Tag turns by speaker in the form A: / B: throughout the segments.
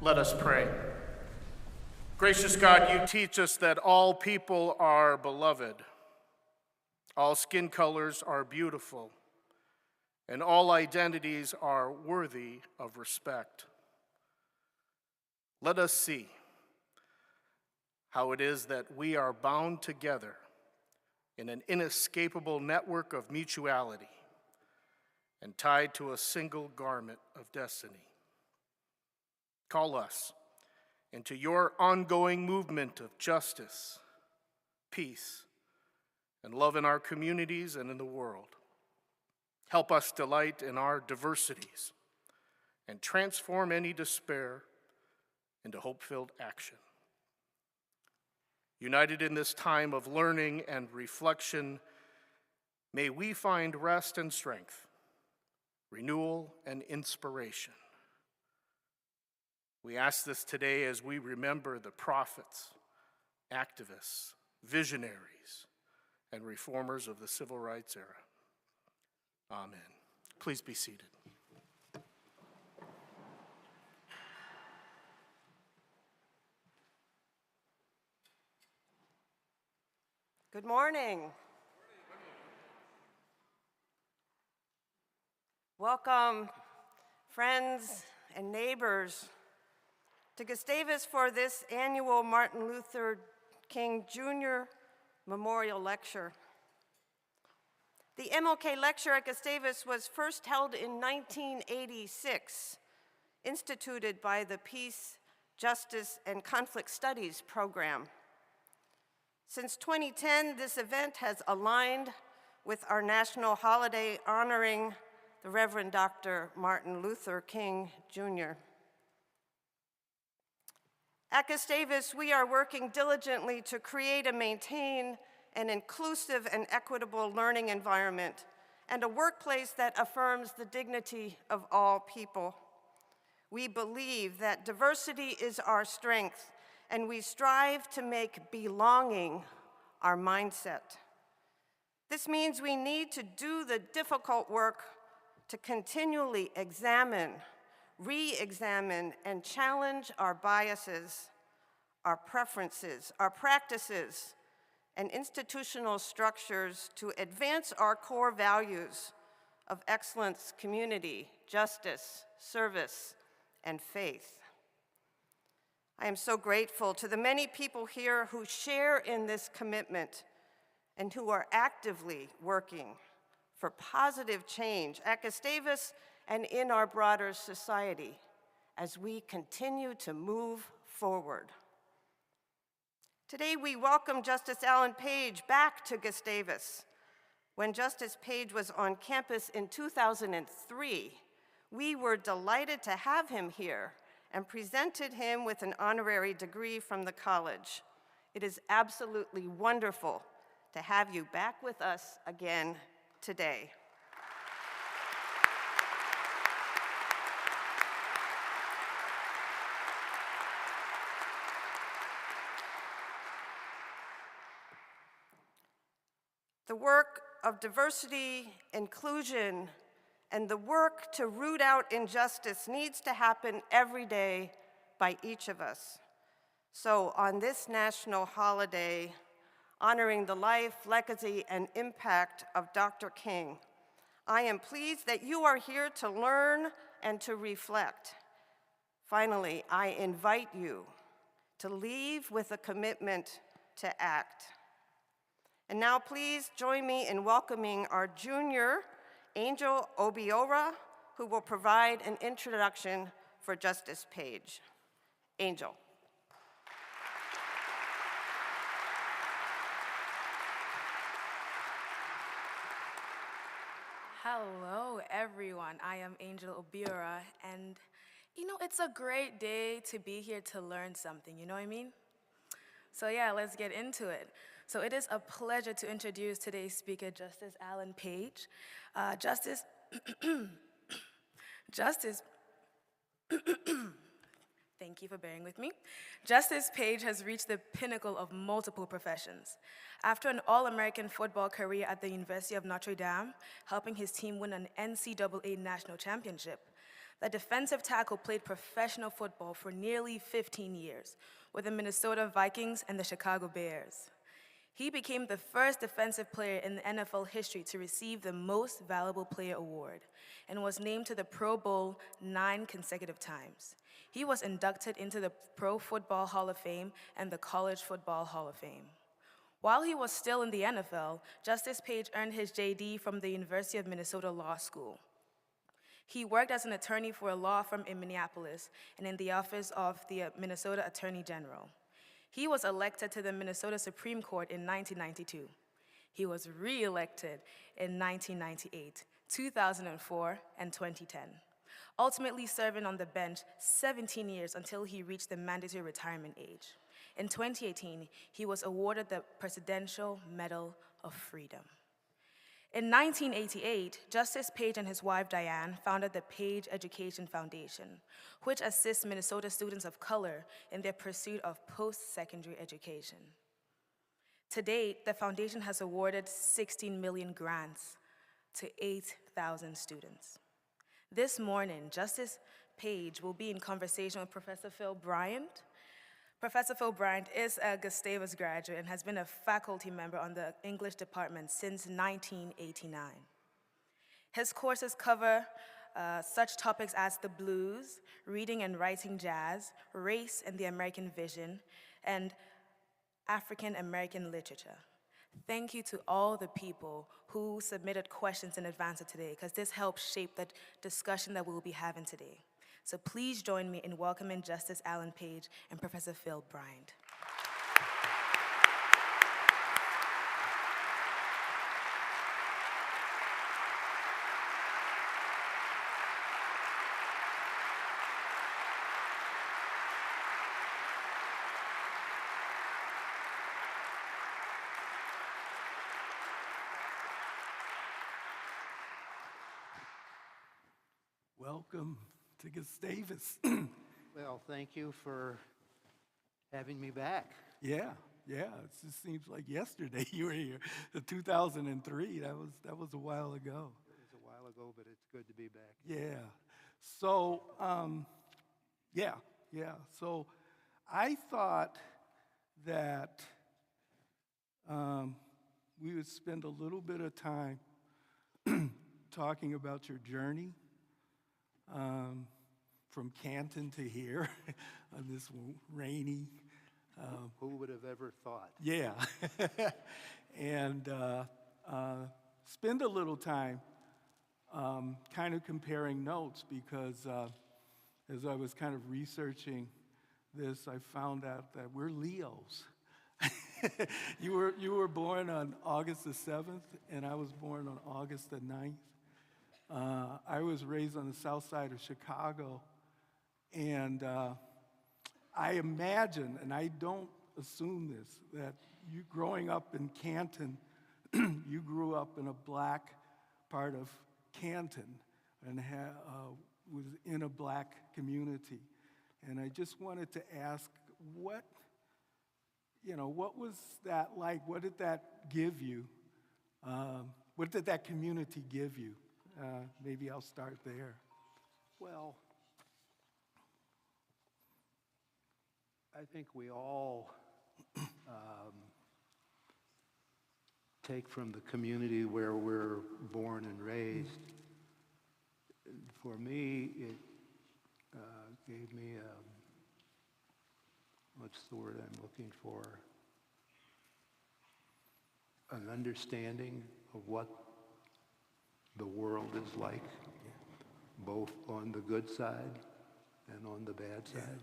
A: Let us pray. Gracious God, you teach us that all people are beloved, all skin colors are beautiful, and all identities are worthy of respect. Let us see how it is that we are bound together in an inescapable network of mutuality and tied to a single garment of destiny. Call us into your ongoing movement of justice, peace, and love in our communities and in the world. Help us delight in our diversities and transform any despair into hope-filled action. United in this time of learning and reflection, may we find rest and strength, renewal and inspiration. We ask this today as we remember the prophets, activists, visionaries, and reformers of the civil rights era. Amen. Please be seated.
B: Good morning. Welcome, friends and neighbors, to Gustavus for this annual Martin Luther King Jr. Memorial Lecture. The MLK Lecture at Gustavus was first held in 1986, instituted by the Peace, Justice, and Conflict Studies program. Since 2010, this event has aligned with our national holiday honoring the Reverend Dr. Martin Luther King Jr. At Gustavus, we are working diligently to create and maintain an inclusive and equitable learning environment and a workplace that affirms the dignity of all people. We believe that diversity is our strength, and we strive to make belonging our mindset. This means we need to do the difficult work to continually examine, re-examine, and challenge our biases, our preferences, our practices, and institutional structures to advance our core values of excellence, community, justice, service, and faith. I am so grateful to the many people here who share in this commitment and who are actively working for positive change at Gustavus and in our broader society as we continue to move forward. Today we welcome Justice Alan Page back to Gustavus. When Justice Page was on campus in 2003, we were delighted to have him here and presented him with an honorary degree from the college. It is absolutely wonderful to have you back with us again today. The work of diversity, inclusion, and the work to root out injustice needs to happen every day by each of us. So on this national holiday, honoring the life, legacy, and impact of Dr. King, I am pleased that you are here to learn and to reflect. Finally, I invite you to leave with a commitment to act. And now please join me in welcoming our junior, Angel Obiora, who will provide an introduction for Justice Page. Angel.
C: Hello, everyone. I am Angel Obiora, and it's a great day to be here to learn something, you know what I mean? So yeah, let's get into it. So it is a pleasure to introduce today's speaker, Justice Alan Page. Justice, thank you for bearing with me. Justice Page has reached the pinnacle of multiple professions. After an All-American football career at the University of Notre Dame, helping his team win an NCAA national championship, The defensive tackle played professional football for nearly 15 years with the Minnesota Vikings and the Chicago Bears. He became the first defensive player in the NFL history to receive the Most Valuable Player award and was named to the Pro Bowl 9 consecutive times. He was inducted into the Pro Football Hall of Fame and the College Football Hall of Fame. While he was still in the NFL, Justice Page earned his JD from the University of Minnesota Law School. He worked as an attorney for a law firm in Minneapolis and in the office of the Minnesota Attorney General. He was elected to the Minnesota Supreme Court in 1992. He was re-elected in 1998, 2004, and 2010, ultimately serving on the bench 17 years until he reached the mandatory retirement age. In 2018, he was awarded the Presidential Medal of Freedom. In 1988, Justice Page and his wife Diane founded the Page Education Foundation, which assists Minnesota students of color in their pursuit of post-secondary education. To date, the foundation has awarded 16 million grants to 8,000 students. This morning, Justice Page will be in conversation with Professor Phil Bryant. Professor Phil Bryant is a Gustavus graduate and has been a faculty member on the English department since 1989. His courses cover such topics as the blues, reading and writing jazz, race and the American vision, and African American literature. Thank you to all the people who submitted questions in advance of today, because this helps shape the discussion that we will be having today. So please join me in welcoming Justice Alan Page and Professor Phil Bryant.
D: Welcome to Gustavus.
E: Well, thank you for having me back.
D: Yeah, it just seems like yesterday you were here. 2003, that was a while ago.
E: It was a while ago, but it's good to be back.
D: Yeah. So, So I thought that we would spend a little bit of time talking about your journey from Canton to here on this rainy.
E: Who would have ever thought?
D: Yeah. And spend a little time kind of comparing notes, because as I was kind of researching this, I found out that we're Leos. You were born on August the 7th, and I was born on August the 9th. I was raised on the south side of Chicago, and I imagine, and I don't assume this, that you growing up in Canton, you grew up in a black part of Canton and was in a black community. And I just wanted to ask, what was that like? What did that give you? What did that community give you? Maybe I'll start there.
E: Well, I think we all take from the community where we're born and raised. For me, it gave me what's the word I'm looking for? An understanding of what the world is like, both on the good side and on the bad side.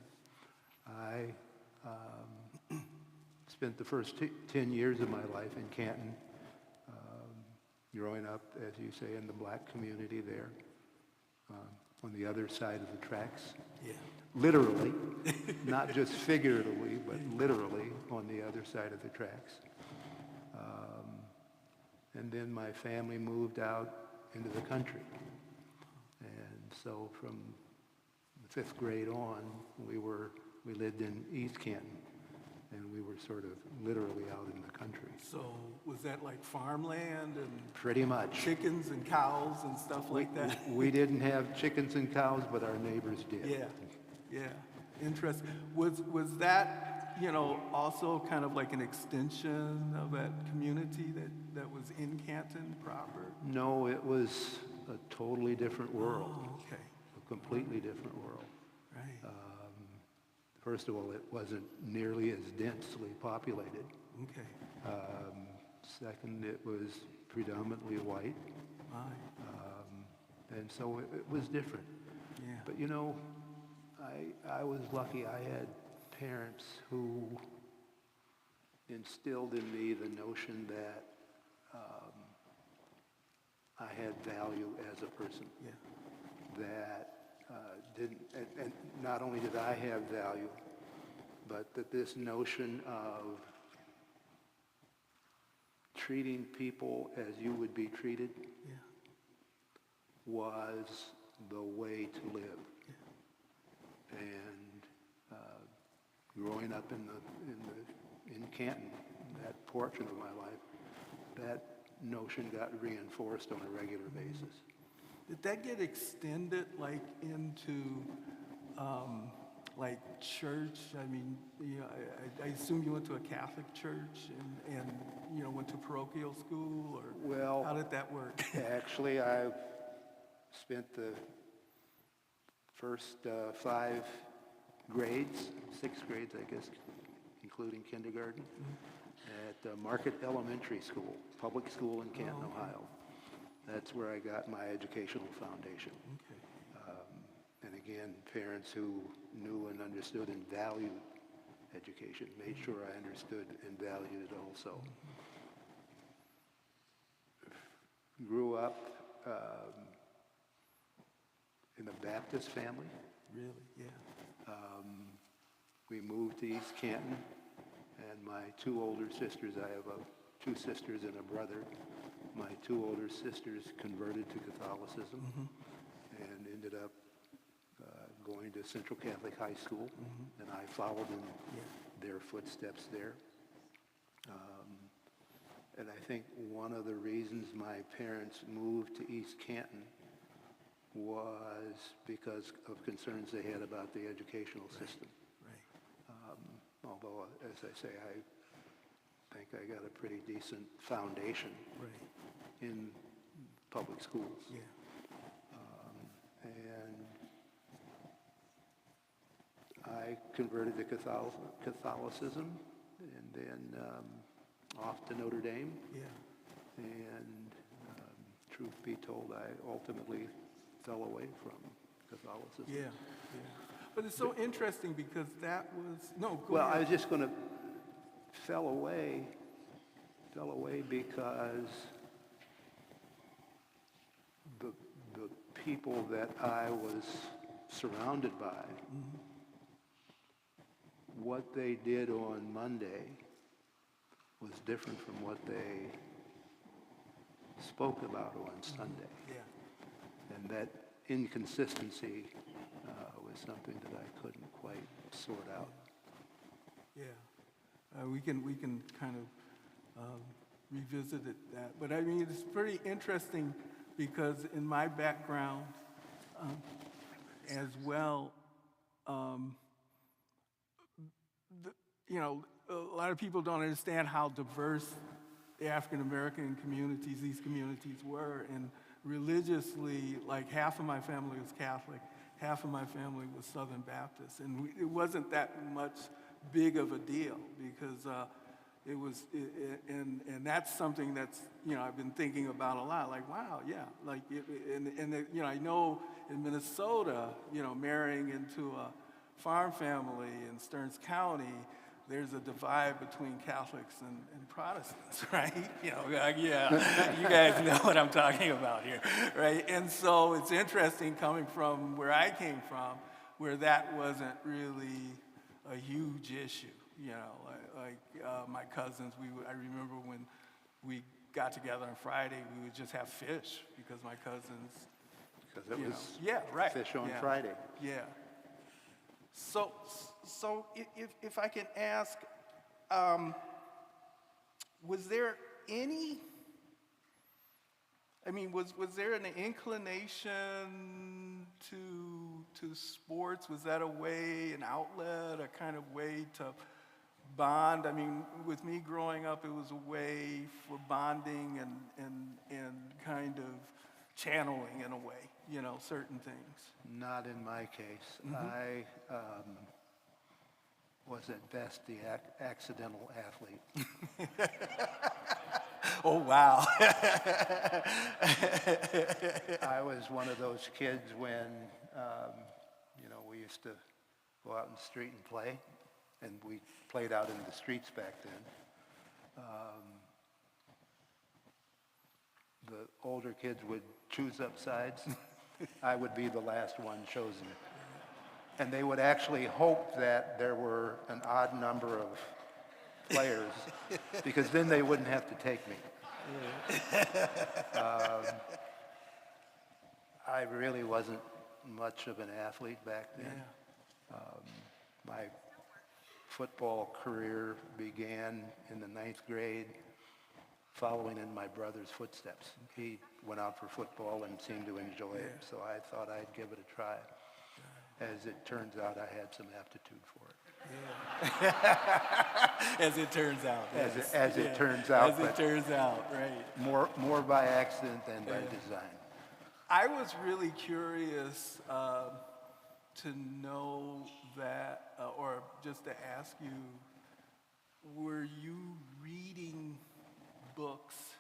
E: I spent the first 10 years of my life in Canton, growing up, as you say, in the black community there, on the other side of the tracks.
D: Yeah.
E: Literally, not just figuratively, but literally on the other side of the tracks. And then my family moved out into the country. And so from the 5th grade on, we lived in East Canton. and we were sort of literally out in the country.
D: So was that like farmland and
E: Pretty much.
D: chickens and cows and stuff like that?
E: We didn't have chickens and cows, but our neighbors did.
D: Yeah, yeah, interesting. Was that, you know, also kind of like an extension of that community that was in Canton proper?
E: No, it was a totally different world,
D: Oh, okay,
E: a completely different world.
D: right,
E: First of all, it wasn't nearly as densely populated.
D: okay,
E: Second, it was predominantly white,
D: my,
E: and so it was different.
D: yeah,
E: But you know, I was lucky. I had parents who instilled in me the notion that I had value as a person.
D: yeah,
E: That and not only did I have value, but that this notion of treating people as you would be treated
D: yeah,
E: was the way to live. And growing up in Canton, that portion of my life, that notion got reinforced on a regular basis.
D: Did that get extended like into like church? I mean, you know, I assume you went to a Catholic church and you know, went to parochial school, or
E: Well,
D: how did that work?
E: actually, I spent the first 5 grades, 6 grades, I guess, including kindergarten, at Market Elementary School, public school in Canton, Ohio. That's where I got my educational foundation.
D: Okay.
E: And again, parents who knew and understood and valued education made sure I understood and valued it also. Grew up in a Baptist family.
D: Really? Yeah.
E: We moved to East Canton, and my 2 older sisters, I have 2 sisters and a brother. My 2 older sisters converted to Catholicism and ended up going to Central Catholic High School, and I followed in their footsteps there. And I think one of the reasons my parents moved to East Canton was because of concerns they had about the educational system.
D: Right.
E: Although, as I say, I think I got a pretty decent foundation
D: Right.
E: in public schools.
D: Yeah.
E: And I converted to Catholicism, and then off to Notre Dame.
D: Yeah.
E: And truth be told, I ultimately fell away from Catholicism.
D: Yeah. Yeah. But it's so interesting because that was go
E: Well, I
D: ahead.
E: was just going to fell away because the people that I was surrounded by, what they did on Monday was different from what they spoke about on Sunday.
D: Yeah.
E: And that inconsistency was something that I couldn't quite sort out.
D: Yeah, we can kind of revisit that. But I mean, it's pretty interesting because in my background as well, you know, a lot of people don't understand how diverse the African American communities, these communities were. And religiously, like half of my family was Catholic, half of my family was Southern Baptist. And it wasn't that much big of a deal because it was, and that's something that's, you know, I've been thinking about a lot. Like, wow, yeah, like, you know, I know in Minnesota, you know, marrying into a farm family in Stearns County, there's a divide between Catholics and Protestants, right? You know, yeah, you guys know what I'm talking about here, right? And so it's interesting coming from where I came from, where that wasn't really a huge issue. You know, like my cousins, I remember when we got together on Friday, we would just have fish because my cousins,
E: Because it
D: you
E: was
D: know, yeah, right,
E: fish on
D: yeah,
E: Friday.
D: yeah. So if I can ask, Was there any, was there an inclination to sports? Was that a way, an outlet, a kind of way to bond? I mean, with me growing up, it was a way for bonding and kind of channeling in a way, certain things.
E: Not in my case. I was at best the accidental athlete.
D: Oh, wow.
E: I was one of those kids when, we used to go out in the street and play, and we played out in the streets back then. The older kids would choose up sides. I would be the last one chosen. And they would actually hope that there were an odd number of players, because then they wouldn't have to take me. I really wasn't much of an athlete back then. My football career began in the 9th grade, following in my brother's footsteps. He went out for football and seemed to enjoy it, so I thought I'd give it a try. As it turns out, I had some aptitude for it.
D: As it turns out.
E: As it turns out.
D: As it turns out, right.
E: More by accident than by design.
D: I was really curious to know that, or just to ask you, were you reading books,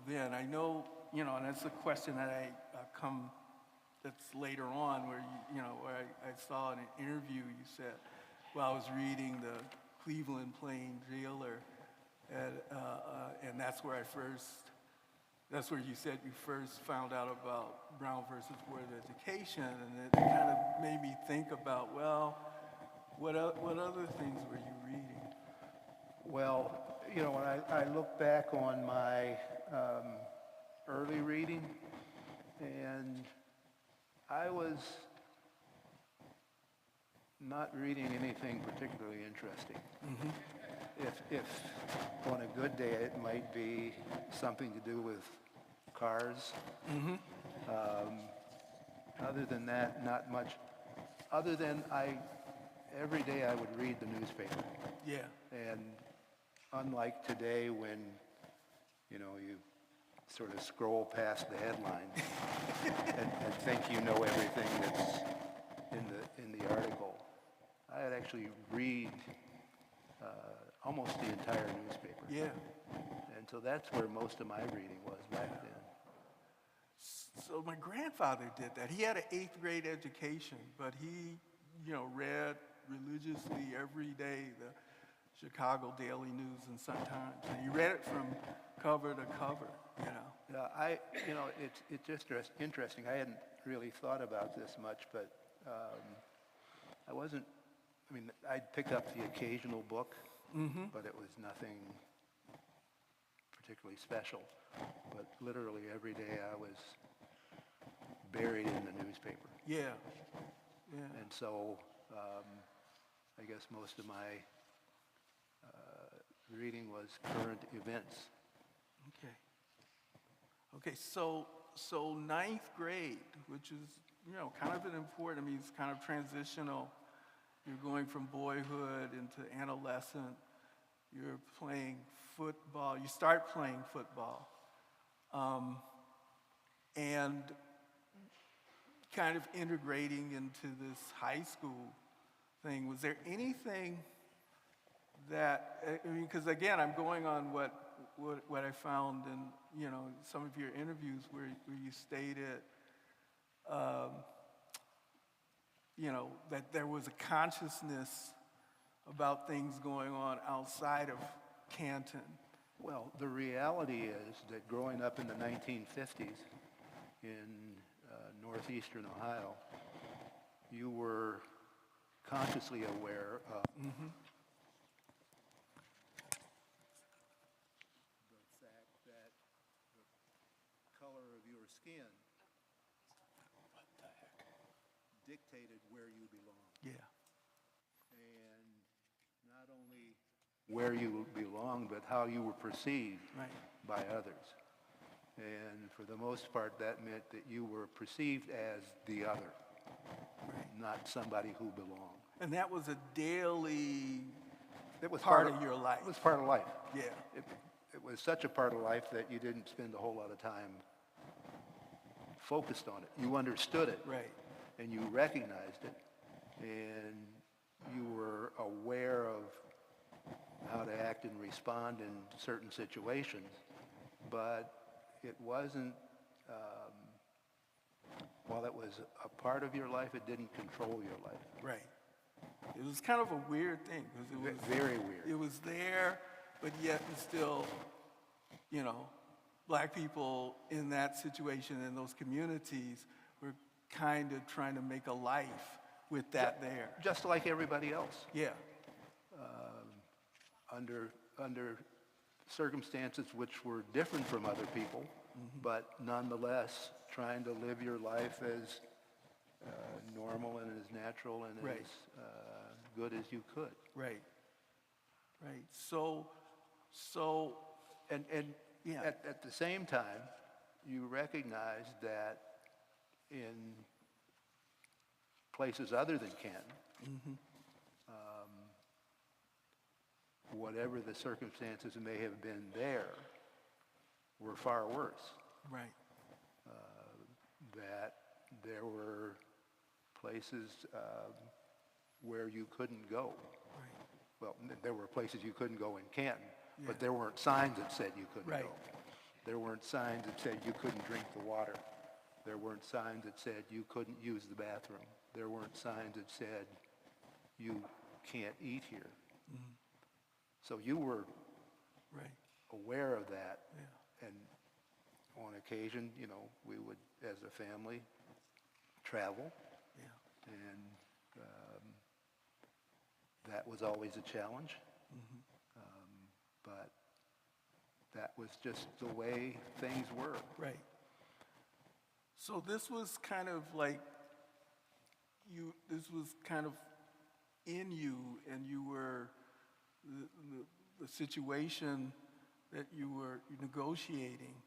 D: then? I know, and that's a question that that's later on where where I saw in an interview, you said, well, I was reading the Cleveland Plain Jailer, and that's where you said you first found out about Brown versus Board of Education, and it kind of made me think about, well, what other things were you reading?
E: Well, when I look back on my early reading, and I was not reading anything particularly interesting. If on a good day it might be something to do with cars. Other than that, not much. Other than every day I would read the newspaper.
D: Yeah.
E: And unlike today when, you sort of scroll past the headlines and think you know everything that's in the article, I'd actually read almost the entire newspaper.
D: Yeah.
E: And so that's where most of my reading was back then.
D: So my grandfather did that. He had an 8th grade education, but he, read religiously every day the Chicago Daily News and Sun-Times. And he read it from cover to cover,
E: Yeah, it's just interesting. I hadn't really thought about this much, but I'd pick up the occasional book, but it was nothing particularly special. But literally every day I was buried in the newspaper.
D: Yeah.
E: And so I guess most of my reading was current events.
D: Okay, so 9th grade, which is, kind of an important, it's kind of transitional. You're going from boyhood into adolescent. You're playing football. You start playing football. And kind of integrating into this high school thing. Was there anything that, because again, I'm going on what I found in, some of your interviews where you stated, that there was a consciousness about things going on outside of Canton.
E: Well, the reality is that growing up in the 1950s in northeastern Ohio, you were consciously aware of the fact that the color of your skin dictated where you belonged.
D: Yeah.
E: And not not only where you belong, but how you were perceived
D: Right.
E: by others. And for the most part, that meant that you were perceived as the other, not somebody who belonged.
D: And that was a daily
E: It was
D: part of your life.
E: It was part of life.
D: Yeah.
E: It was such a part of life that you didn't spend a whole lot of time focused on it. You understood it.
D: Right.
E: And you recognized it. And you were aware of how to act and respond in certain situations. But it wasn't, while it was a part of your life, it didn't control your life.
D: Right. It was kind of a weird thing because it was
E: Very weird.
D: It was there, but yet and still, you know, black people in that situation in those communities were kind of trying to make a life with that there.
E: Just like everybody else.
D: Yeah.
E: Under circumstances which were different from other people, but nonetheless trying to live your life as normal and as natural and
D: Right.
E: as good as you could.
D: Right. Right. So,
E: And
D: yeah.
E: at the same time, you recognize that in places other than Canton, whatever the circumstances may have been there, were far worse.
D: Right.
E: That there were places where you couldn't go.
D: Right.
E: Well, there were places you couldn't go in Canton,
D: Yeah.
E: but there weren't signs that said you couldn't
D: Right.
E: go. There weren't signs that said you couldn't drink the water. There weren't signs that said you couldn't use the bathroom. There weren't signs that said you can't eat here. So you were
D: Right.
E: aware of that.
D: Yeah.
E: And on occasion, you know, we would, as a family, travel.
D: Yeah.
E: And that was always a challenge. But that was just the way things were.
D: Right. So this was kind of like this was kind of in you, and you were, the situation that you were negotiating.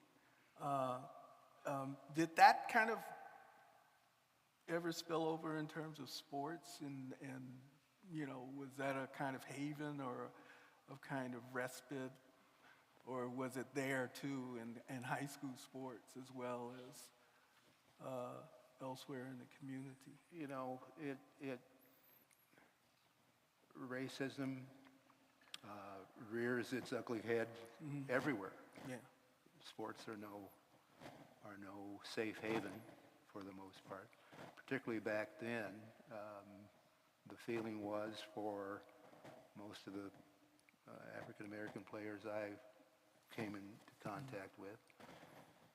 D: Did that kind of ever spill over in terms of sports? And you know, was that a kind of haven or a kind of respite? Or was it there too in high school sports as well as elsewhere in the community?
E: You know, racism rears its ugly head everywhere.
D: Yeah.
E: Sports are no safe haven for the most part. Particularly back then, the feeling was for most of the African American players I came into contact with,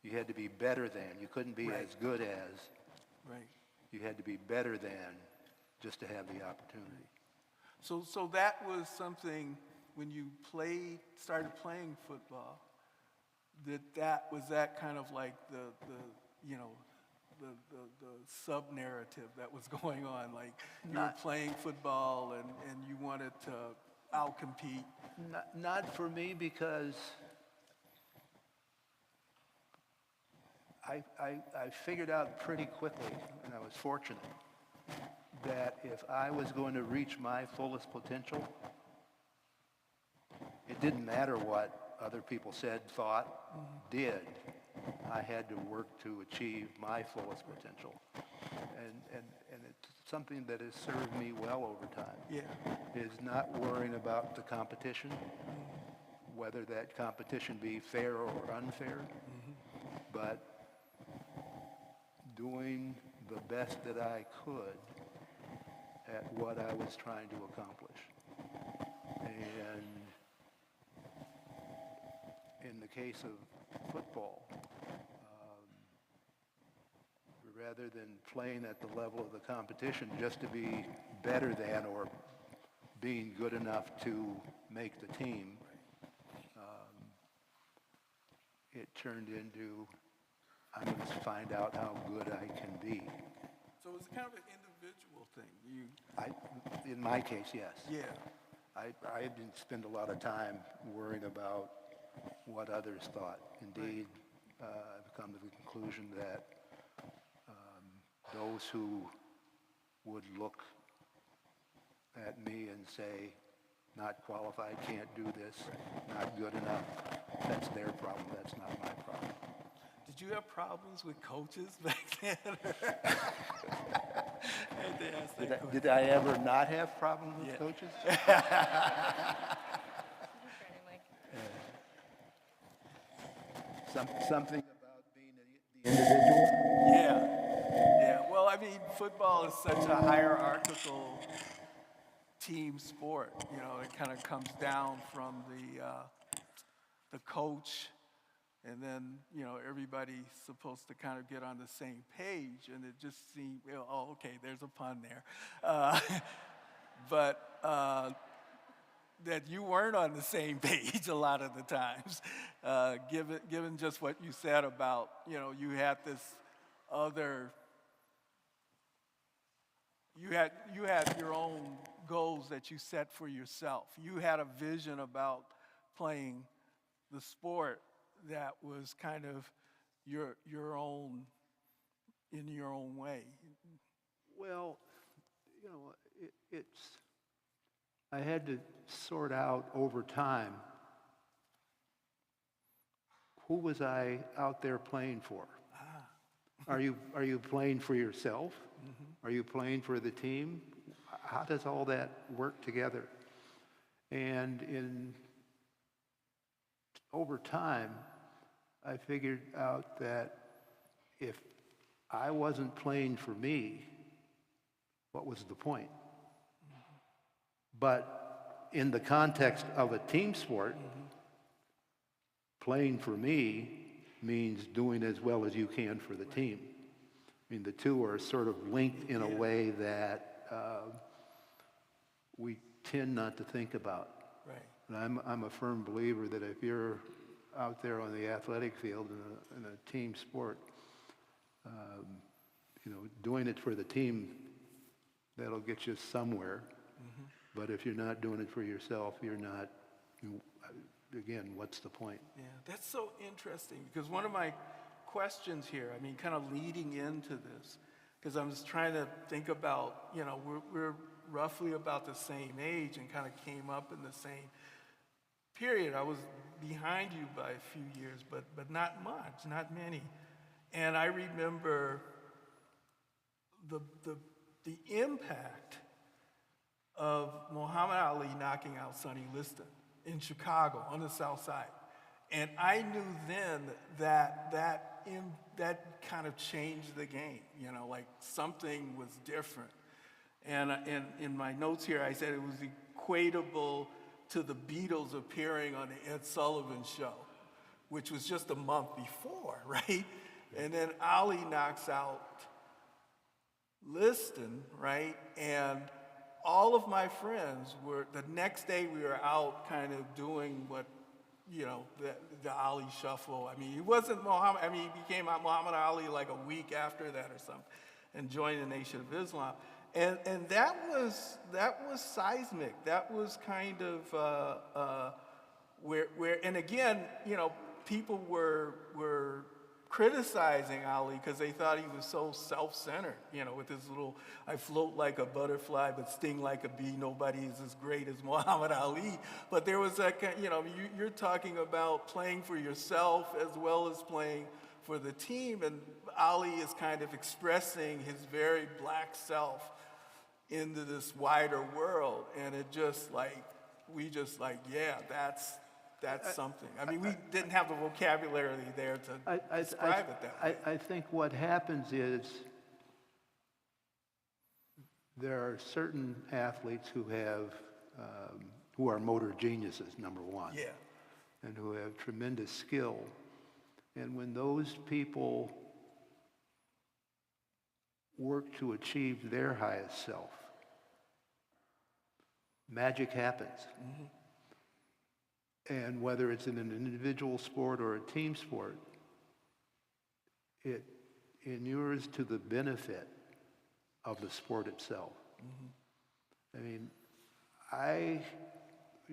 E: you had to be better than. You couldn't be
D: Right.
E: as good as.
D: Right.
E: You had to be better than just to have the opportunity.
D: So that was something when you started playing football. Was that kind of like the you know the sub narrative that was going on, like you were playing football and you wanted to outcompete.
E: Not for me, because I figured out pretty quickly, and I was fortunate, that if I was going to reach my fullest potential, it didn't matter what other people said, thought, did. I had to work to achieve my fullest potential. And it's something that has served me well over time.
D: Yeah.
E: Is not worrying about the competition, whether that competition be fair or unfair, but doing the best that I could at what I was trying to accomplish. And in the case of football, rather than playing at the level of the competition just to be better than or being good enough to make the team, it turned into, I'm going to find out how good I can be.
D: So it was kind of an individual thing.
E: In my case, yes.
D: Yeah.
E: I didn't spend a lot of time worrying about what others thought. Indeed, I've come to the conclusion that those who would look at me and say, not qualified, can't do this, not good enough, that's their problem, that's not my problem.
D: Did you have problems with coaches back then? I had to ask that question.
E: Did I ever not have problems with
D: Yeah.
E: coaches? Something about being the individual?
D: Yeah. Well, I mean, football is such a hierarchical team sport. You know, it kind of comes down from the coach, and then everybody's supposed to kind of get on the same page. And it just seemed, oh, okay, there's a pun there, but that you weren't on the same page a lot of the times, given just what you said about, you had this other, you had your own goals that you set for yourself. You had a vision about playing the sport that was kind of your own, in your own way.
E: Well, it's, I had to sort out over time, who was I out there playing for? Are you playing for yourself? Mm-hmm. Are you playing for the team? How does all that work together? And over time, I figured out that if I wasn't playing for me, what was the point? But in the context of a team sport, playing for me means doing as well as you can for the team. I mean, the two are sort of linked in a way that we tend not to think about.
D: Right.
E: And I'm a firm believer that if you're out there on the athletic field in a team sport, doing it for the team, that'll get you somewhere. Mm-hmm. But if you're not doing it for yourself, you're not, again, what's the point?
D: Yeah, that's so interesting, because one of my questions here, I mean, kind of leading into this, because I was trying to think about, we're roughly about the same age and kind of came up in the same period. I was behind you by a few years, but not much, not many. And I remember the impact of Muhammad Ali knocking out Sonny Liston in Chicago on the South Side. And I knew then that kind of changed the game, like something was different. And in my notes here, I said it was equatable to the Beatles appearing on the Ed Sullivan Show, which was just a month before, right? And then Ali knocks out Liston, right? And all of my friends were, the next day we were out kind of doing what, the Ali shuffle. I mean, he wasn't Muhammad, he became Muhammad Ali like a week after that or something and joined the Nation of Islam. And that was seismic. That was kind of where and again, people were criticizing Ali because they thought he was so self-centered, with his little, I float like a butterfly but sting like a bee, nobody is as great as Muhammad Ali. But there was that, you're talking about playing for yourself as well as playing for the team, and Ali is kind of expressing his very black self into this wider world, and it just yeah, that's something. I mean, we didn't have the vocabulary there to describe it that way.
E: I think what happens is there are certain athletes who are motor geniuses, number one.
D: Yeah.
E: And who have tremendous skill. And when those people work to achieve their highest self, magic happens. Mm-hmm. And whether it's in an individual sport or a team sport, it inures to the benefit of the sport itself. Mm-hmm. I mean,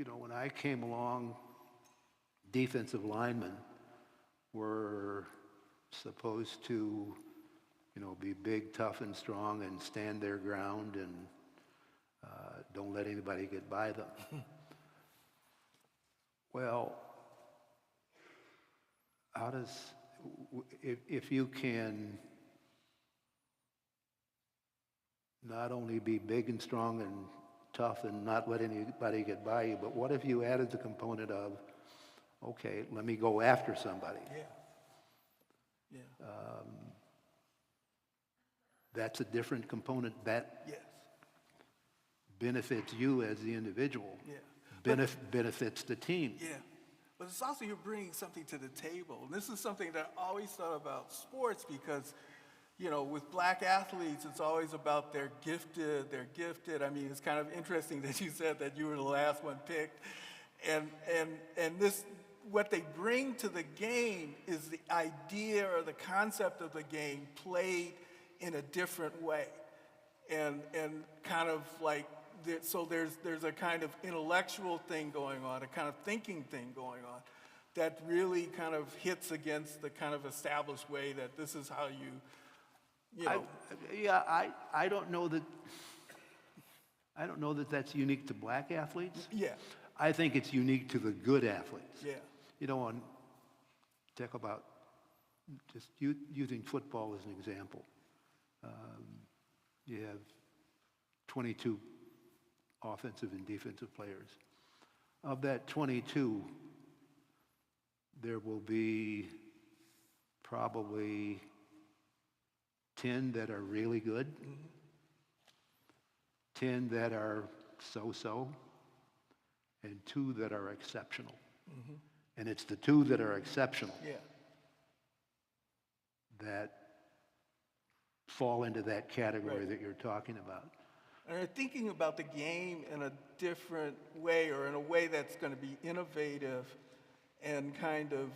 E: when I came along, defensive linemen were supposed to, be big, tough, and strong and stand their ground and don't let anybody get by them. Well, how does, if you can not only be big and strong and tough and not let anybody get by you, but what if you added the component of, okay, let me go after somebody?
D: Yeah.
E: That's a different component that
D: Yes.
E: benefits you as the individual,
D: Yeah.
E: benefits the team.
D: Yeah, but it's also you're bringing something to the table. And this is something that I always thought about sports because, with black athletes, it's always about they're gifted. I mean, it's kind of interesting that you said that you were the last one picked. And this, what they bring to the game is the idea or the concept of the game played in a different way. And kind of like, so there's a kind of intellectual thing going on, a kind of thinking thing going on that really kind of hits against the kind of established way that this is how you know.
E: I don't know that that's unique to black athletes.
D: Yeah,
E: I think it's unique to the good athletes.
D: yeah,
E: Talk about just using football as an example. You have 22 offensive and defensive players. Of that 22, there will be probably 10 that are really good, 10 that are so-so, and 2 that are exceptional. And it's the 2 that are exceptional
D: yeah.
E: that fall into that category that you're talking about.
D: And they're thinking about the game in a different way or in a way that's going to be innovative and kind of,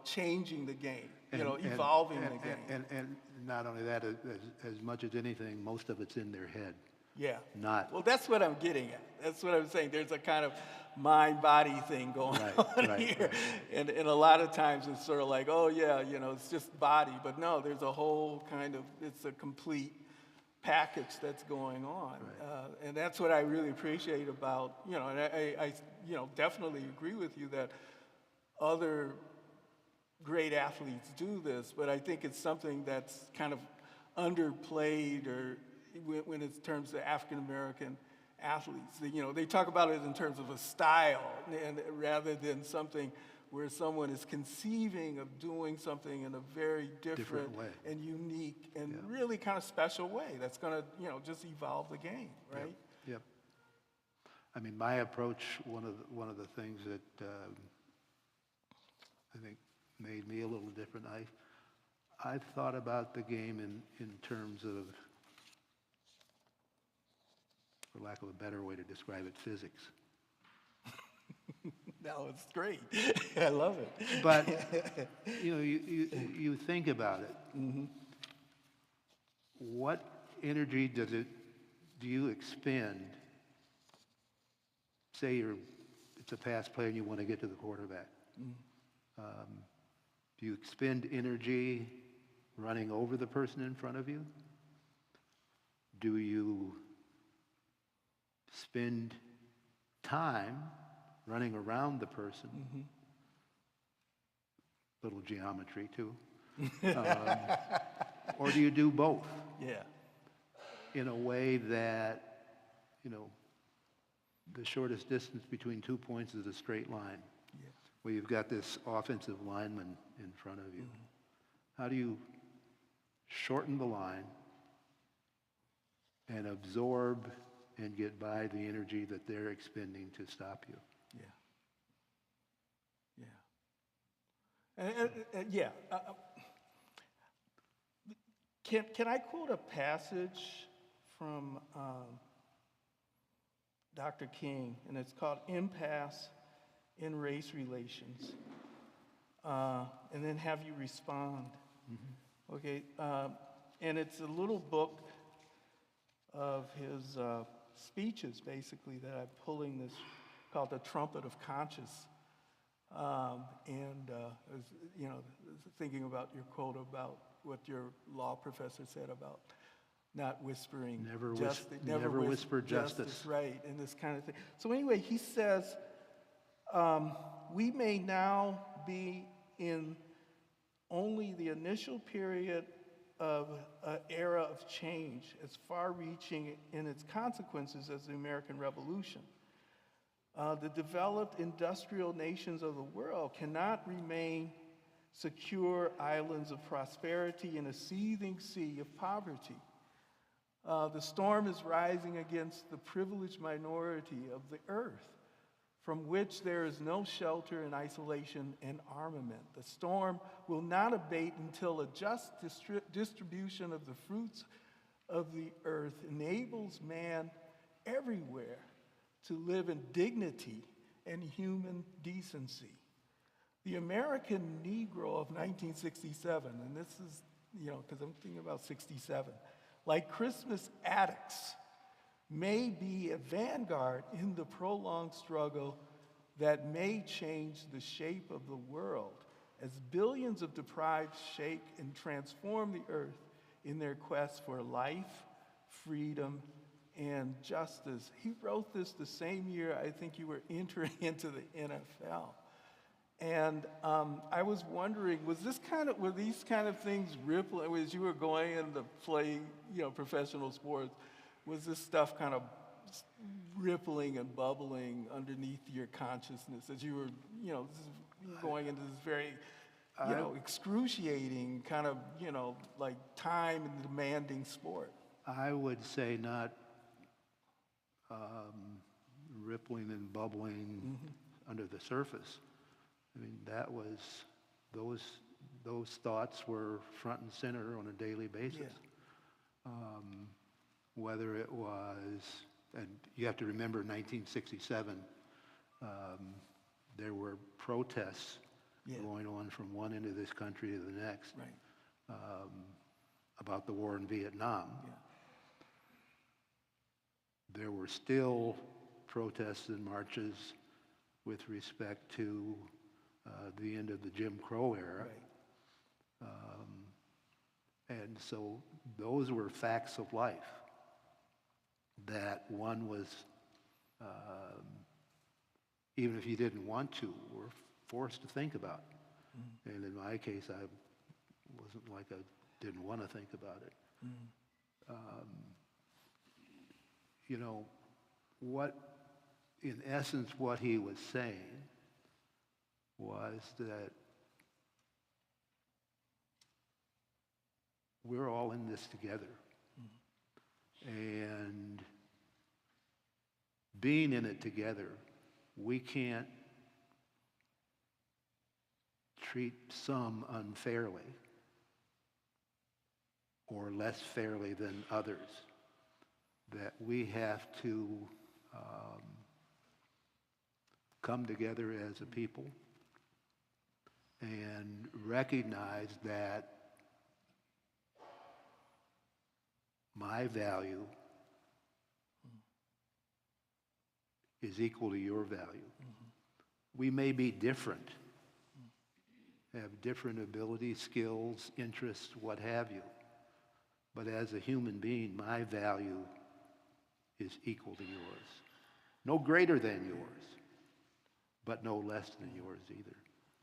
D: changing the game, evolving the game.
E: And not only that, as much as anything, most of it's in their head.
D: Yeah.
E: Not.
D: Well, that's what I'm getting at. That's what I'm saying. There's a kind of mind-body thing going on here. And a lot of times it's sort of like, oh, yeah, it's just body. But no, there's a whole kind of, it's a complete package that's going on. And that's what I really appreciate about, and I definitely agree with you that other great athletes do this, but I think it's something that's kind of underplayed or when it's terms of African American athletes. They talk about it in terms of a style and rather than something where someone is conceiving of doing something in a very different
E: way.
D: And unique and really kind of special way that's going to, just evolve the game, right?
E: Yep. I mean, my approach, one of the things that I think made me a little different, I thought about the game in terms of, for lack of a better way to describe it, physics.
D: No, it's great. I love it.
E: But you think about it.
D: Mm-hmm.
E: What energy do you expend? Say it's a pass play and you want to get to the quarterback. Do you expend energy running over the person in front of you? Do you spend time running around the person? Little geometry too. Or do you do both?
D: Yeah.
E: In a way that, the shortest distance between 2 points is a straight line.
D: Yeah.
E: Where you've got this offensive lineman in front of you. How do you shorten the line and absorb and get by the energy that they're expending to stop you?
D: Yeah. Can I quote a passage from Dr. King, and it's called Impasse in Race Relations, and then have you respond. Okay, and it's a little book of his speeches, basically, that I'm pulling this called The Trumpet of Conscience. I was, thinking about your quote about what your law professor said about not whispering
E: Never whisper justice.
D: Right, and this kind of thing. So anyway, he says, we may now be in only the initial period of an era of change as far-reaching in its consequences as the American Revolution. The developed industrial nations of the world cannot remain secure islands of prosperity in a seething sea of poverty. The storm is rising against the privileged minority of the earth, from which there is no shelter in isolation and armament. The storm will not abate until a just distribution of the fruits of the earth enables man everywhere to live in dignity and human decency. The American Negro of 1967, and this is, because I'm thinking about 67, like Christmas addicts, may be a vanguard in the prolonged struggle that may change the shape of the world as billions of deprived shake and transform the earth in their quest for life, freedom, and justice. He wrote this the same year I think you were entering into the NFL. And I was wondering, were these kind of things rippling as you were going in to play, professional sports? Was this stuff kind of rippling and bubbling underneath your consciousness as you were, going into this very, excruciating kind of, like time and demanding sport?
E: I would say not rippling and bubbling under the surface. I mean, that was, those thoughts were front and center on a daily basis.
D: Yeah.
E: Whether it was, and you have to remember 1967, there were protests going on from one end of this country to the next,
D: Right.
E: about the war in Vietnam.
D: Yeah.
E: There were still protests and marches with respect to the end of the Jim Crow era.
D: Right.
E: And so those were facts of life that one was, even if you didn't want to, were forced to think about. And in my case, I wasn't like I didn't want to think about it. In essence, what he was saying was that we're all in this together. And being in it together, we can't treat some unfairly or less fairly than others. That we have to come together as a people and recognize that my value is equal to your value. We may be different, have different abilities, skills, interests, what have you, but as a human being, my value is equal to yours. No greater than yours, but no less than yours either.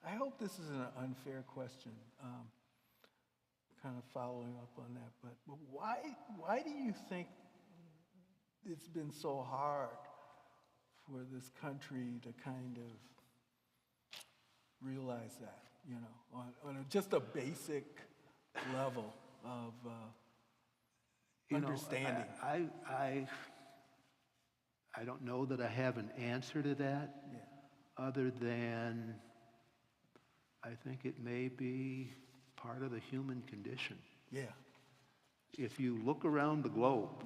D: I hope this is an unfair question, kind of following up on that, but why do you think it's been so hard for this country to kind of realize that, on just a basic level of understanding?
E: I don't know that I have an answer to that, other than I think it may be part of the human condition.
D: Yeah.
E: If you look around the globe,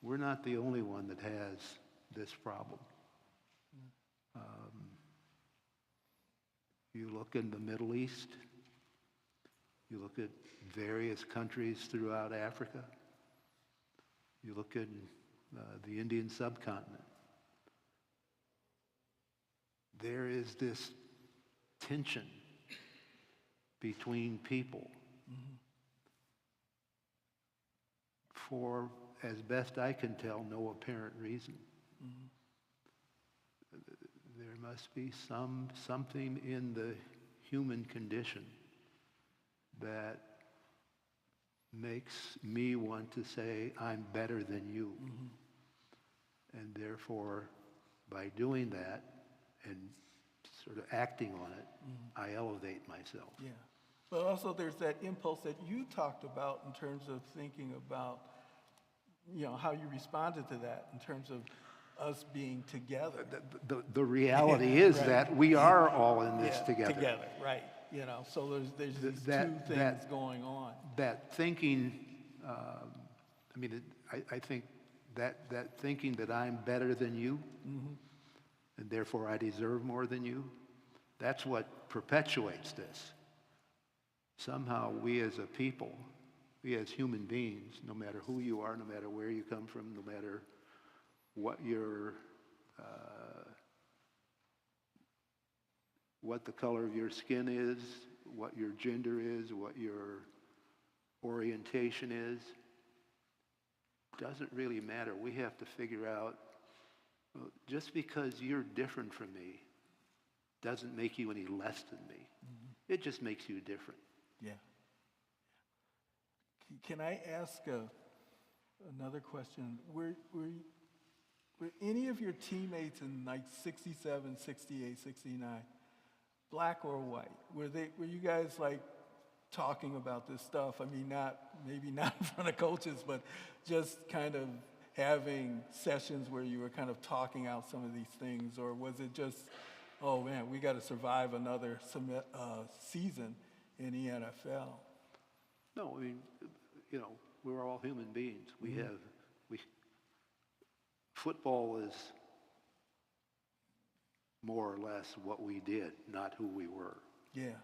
E: we're not the only one that has this problem. You look in the Middle East, you look at various countries throughout Africa, you look at the Indian subcontinent. there is this tension between people for, as best I can tell, no apparent reason. There must be something in the human condition that makes me want to say, I'm better than you. And therefore, by doing that and sort of acting on it, I elevate myself.
D: Yeah. But also there's that impulse that you talked about in terms of thinking about, how you responded to that in terms of us being together.
E: The reality is
D: Right.
E: that we are all in this together.
D: Together, right. So there's these two things going on.
E: That thinking, I think that thinking that I'm better than you, and therefore I deserve more than you, that's what perpetuates this. Somehow we as a people, we as human beings, no matter who you are, no matter where you come from, no matter what what the color of your skin is, what your gender is, what your orientation is, doesn't really matter. We have to figure out, well, just because you're different from me doesn't make you any less than me. It just makes you different.
D: Yeah. Can I ask another question? Were any of your teammates in like 67, 68, 69, black or white? Were you guys like talking about this stuff? Maybe not in front of coaches, but just kind of having sessions where you were kind of talking out some of these things, or was it just, oh man, we got to survive another season in the NFL?
E: No, we're all human beings. Football is more or less what we did, not who we were.
D: Yeah.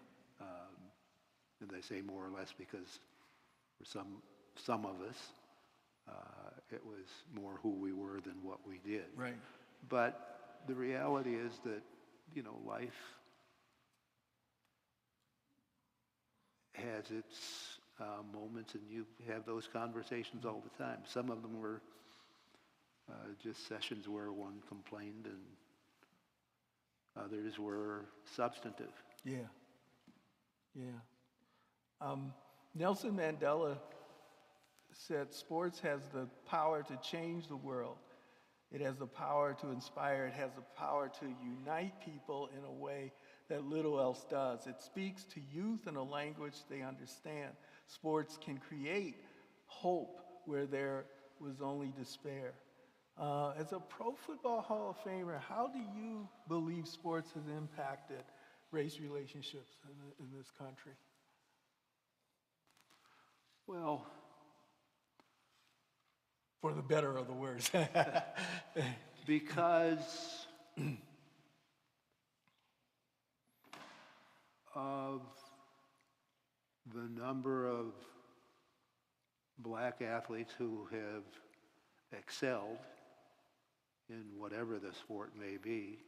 E: And I say more or less because for some of us, it was more who we were than what we did.
D: Right.
E: But the reality is that, life has its moments, and you have those conversations all the time. Some of them were just sessions where one complained, and others were substantive.
D: Yeah. Nelson Mandela said sports has the power to change the world. It has the power to inspire. It has the power to unite people in a way that little else does. It speaks to youth in a language they understand. Sports can create hope where there was only despair. As a Pro Football Hall of Famer, how do you believe sports has impacted race relationships in this country?
E: Well,
D: for the better or the worse.
E: because of the number of black athletes who have excelled in whatever the sport may be.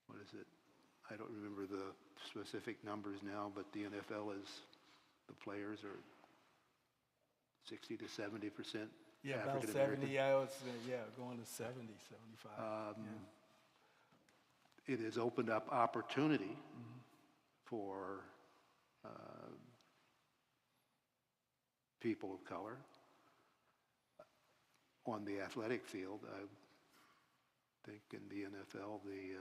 E: What is it? I don't remember the specific numbers now, but the NFL the players are 60 to 70%
D: Yeah, about
E: African
D: 70,
E: American.
D: Going to 70, 75.
E: It has opened up opportunity for people of color. On the athletic field, I think in the NFL, the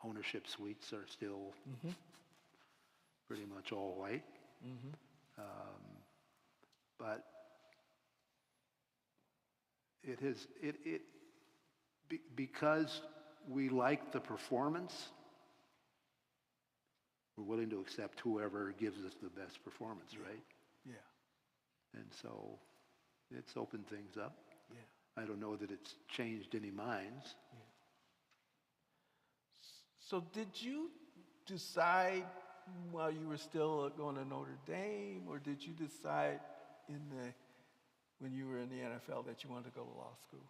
E: ownership suites are still pretty much all white. But because we like the performance, we're willing to accept whoever gives us the best performance, right?
D: Yeah.
E: And so it's opened things up.
D: Yeah.
E: I don't know that it's changed any minds.
D: So did you decide while you were still going to Notre Dame, or did you decide when you were in the NFL that you wanted to go to law school?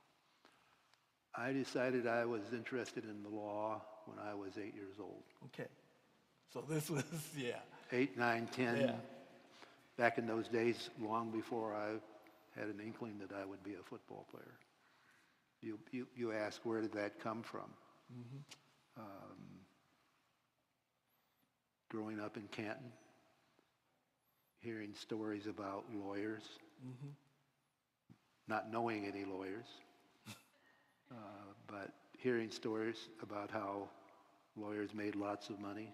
E: I decided I was interested in the law when I was 8 years old.
D: Okay. So this was, yeah.
E: 8, 9, 10.
D: Yeah.
E: Back in those days, long before I had an inkling that I would be a football player. You ask, where did that come from? Growing up in Canton, hearing stories about lawyers, not knowing any lawyers, but hearing stories about how lawyers made lots of money,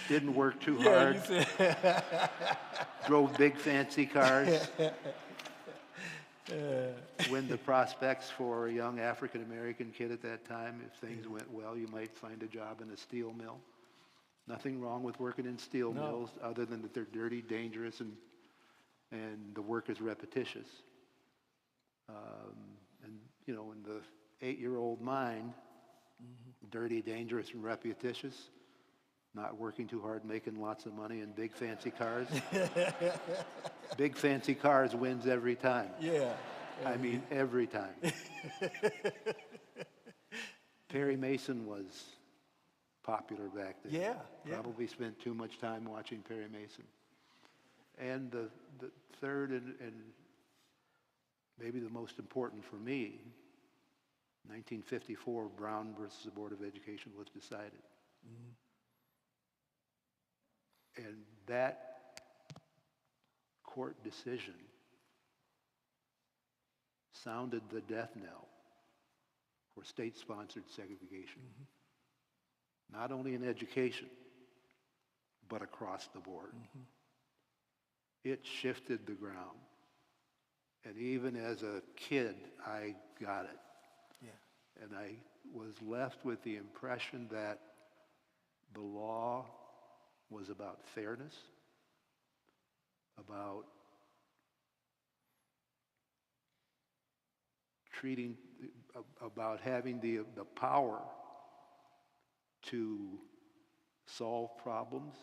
E: didn't work too hard,
D: You said,
E: drove big fancy cars. When the prospects for a young African-American kid at that time, if things went well, you might find a job in a steel mill. Nothing wrong with working in steel
D: No.
E: mills, other than that they're dirty, dangerous, and the work is repetitious. And, you know, in the 8-year-old mind, dirty, dangerous, and repetitious, not working too hard, making lots of money, and big fancy cars. Big fancy cars wins every time.
D: yeah.
E: I mean, every time. Perry Mason was popular back then.
D: Yeah, yeah.
E: Probably spent too much time watching Perry Mason. And the third and maybe the most important for me, 1954, Brown versus the Board of Education was decided. And that court decision sounded the death knell for state-sponsored segregation, not only in education, but across the board. It shifted the ground. And even as a kid, I got it.
D: Yeah.
E: And I was left with the impression that the law was about fairness, about treating, about having the power to solve problems.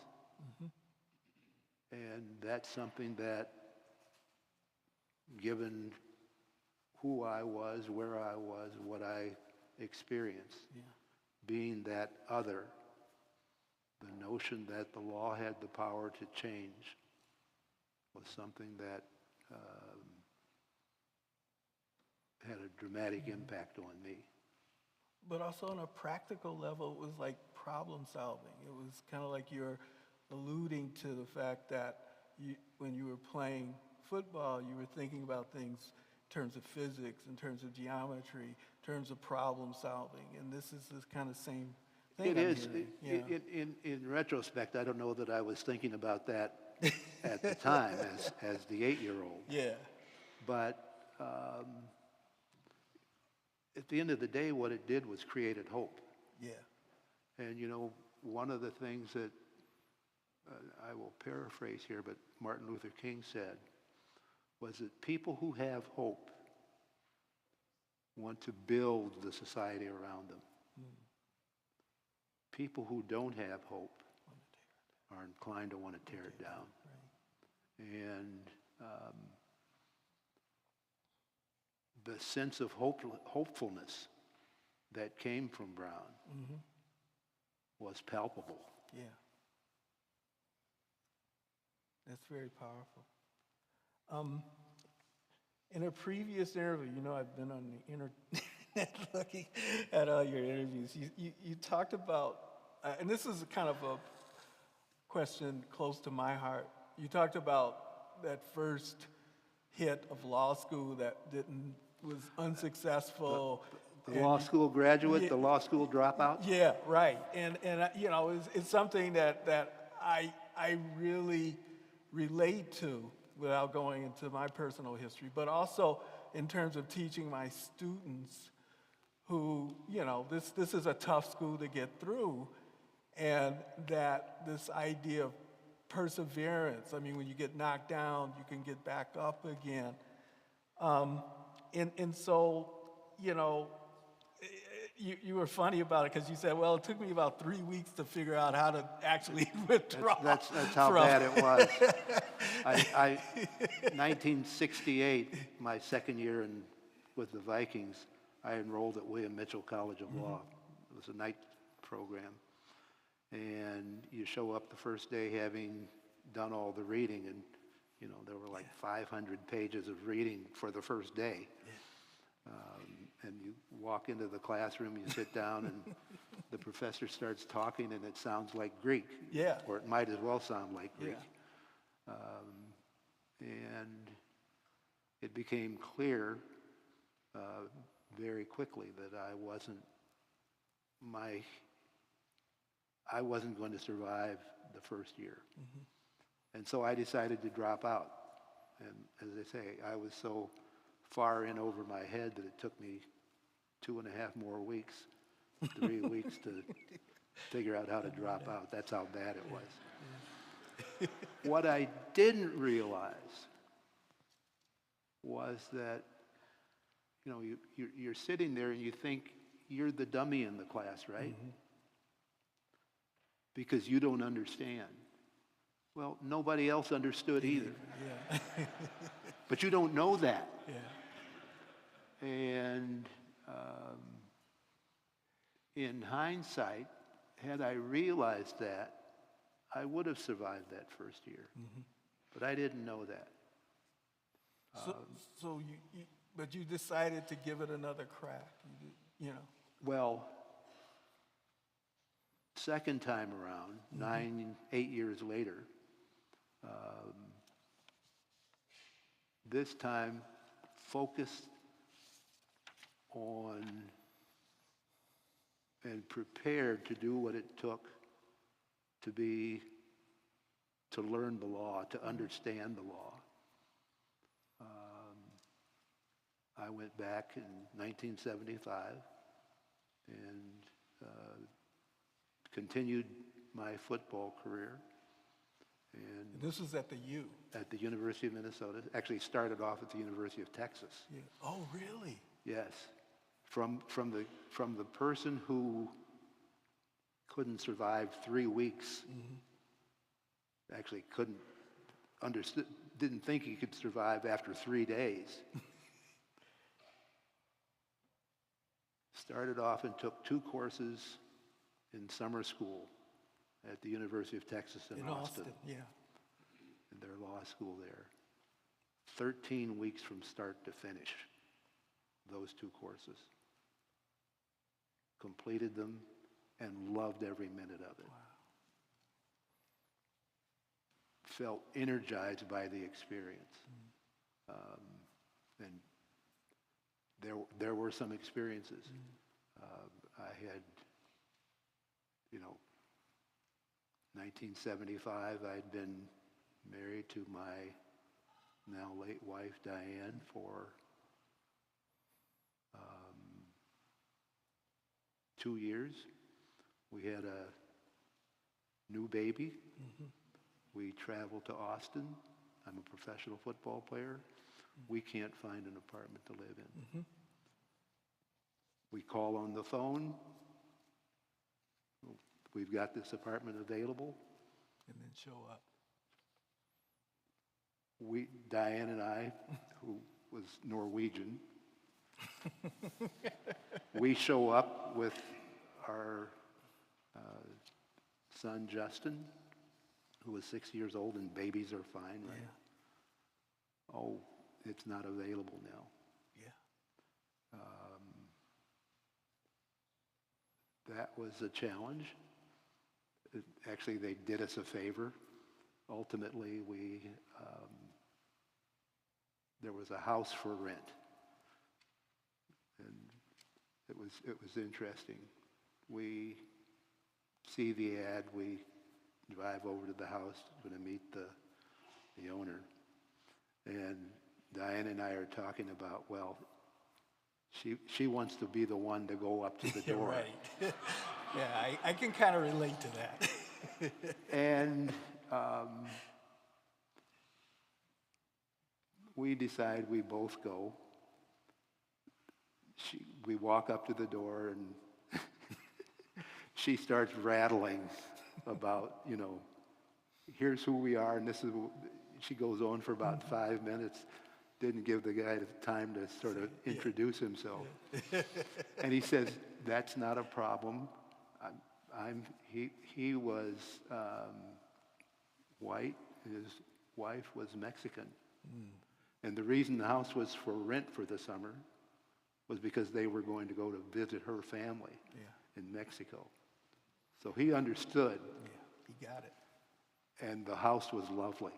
E: And that's something that, given who I was, where I was, what I experienced, being that other, the notion that the law had the power to change was something that had a dramatic impact on me.
D: But also on a practical level, it was like problem solving. It was kind of like you're alluding to the fact that when you were playing football, you were thinking about things in terms of physics, in terms of geometry, in terms of problem solving. And this is this kind of same thing.
E: It
D: I'm
E: is.
D: hearing.
E: In retrospect, I don't know that I was thinking about that at the time as the 8-year-old.
D: Yeah.
E: But at the end of the day, what it did was created hope.
D: Yeah.
E: And, you know, one of the things that I will paraphrase here, but Martin Luther King said, was that people who have hope want to build the society around them. People who don't have hope are inclined to want to tear it down. And the sense of hopefulness that came from Brown was palpable.
D: Yeah. That's very powerful. In a previous interview, you know, I've been on the internet looking at all your interviews. You talked about, and this is kind of a question close to my heart. You talked about that first hit of law school that was unsuccessful.
E: The law school graduate, the law school dropout?
D: Yeah, right. And you know, it's something that I really relate to without going into my personal history, but also in terms of teaching my students who, you know, this is a tough school to get through, and that this idea of perseverance, I mean, when you get knocked down, you can get back up again. And so, you know, you were funny about it because you said, well, it took me about 3 weeks to figure out how to actually withdraw.
E: That's how bad it was. 1968, my second year with the Vikings, I enrolled at William Mitchell College of Law. It was a night program. And you show up the first day having done all the reading, and you know, there were like 500 pages of reading for the first day. And you walk into the classroom, you sit down, and the professor starts talking, and it sounds like Greek.
D: Yeah.
E: Or it might as well sound like Greek. And it became clear very quickly that I wasn't going to survive the first year. And so I decided to drop out. And as I say, I was so far in over my head that it took me 2.5 more weeks, 3 weeks to figure out how to drop out. That's how bad it was. What I didn't realize was that, you know, you're sitting there and you think you're the dummy in the class, right? Because you don't understand. Well, nobody else understood either.
D: Yeah.
E: But you don't know that.
D: Yeah.
E: And in hindsight, had I realized that, I would have survived that first year. But I didn't know that.
D: So but you decided to give it another crack, you know.
E: Well, second time around, 8 years later, this time focused on and prepared to do what it took to learn the law, to understand the law. I went back in 1975 and continued my football career. And
D: This was at the U.
E: at the University of Minnesota. Actually started off at the University of Texas.
D: Yeah. Oh, really?
E: Yes. From the person who couldn't survive 3 weeks, actually didn't think he could survive after 3 days. Started off and took 2 courses in summer school at the University of Texas in Austin.
D: Yeah.
E: In their law school there. 13 weeks from start to finish, those 2 courses. Completed them and loved every minute of it.
D: Wow.
E: Felt energized by the experience. And there were some experiences. I had, 1975, I'd been married to my now late wife, Diane, for 2 years. We had a new baby. We traveled to Austin. I'm a professional football player. We can't find an apartment to live in. We call on the phone. We've got this apartment available.
D: And then show up.
E: Diane and I, who was Norwegian, we show up with our son Justin, who was 6 years old, and babies are fine, right?
D: Yeah.
E: Oh, it's not available now.
D: Yeah.
E: That was a challenge. Actually, they did us a favor. Ultimately, there was a house for rent, and it was interesting. We see the ad, we drive over to the house, going to meet the owner, and Diane and I are talking about, well, she wants to be the one to go up to the door.
D: Right. Yeah, I can kind of relate to that.
E: And we decide we both go. We walk up to the door and she starts rattling about, here's who we are, and this is, she goes on for about 5 minutes. didn't give the guy the time to sort of introduce himself. And he says, "That's not a problem. He was white. His wife was Mexican. And the reason the house was for rent for the summer was because they were going to go to visit her family in Mexico. So he understood,
D: He got it.
E: and the house was lovely.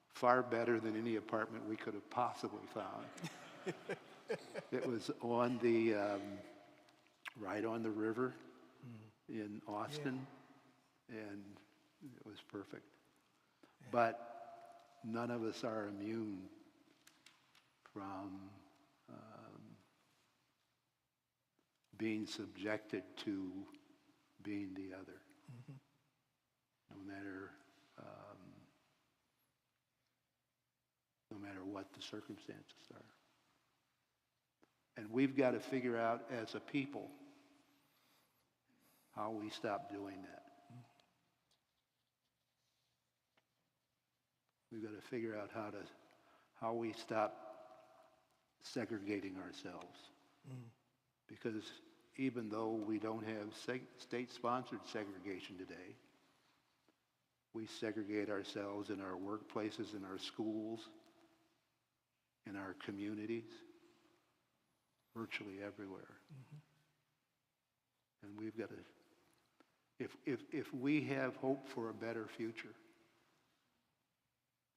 E: Far better than any apartment we could have possibly found. It was on the, right on the river in Austin, and it was perfect. But none of us are immune from being subjected to being the other, no matter what the circumstances are. And we've got to figure out as a people how we stop doing that. We've got to figure out how we stop segregating ourselves. Because even though we don't have state-sponsored segregation today, we segregate ourselves in our workplaces, in our schools, in our communities, virtually everywhere. And we've got to, if we have hope for a better future,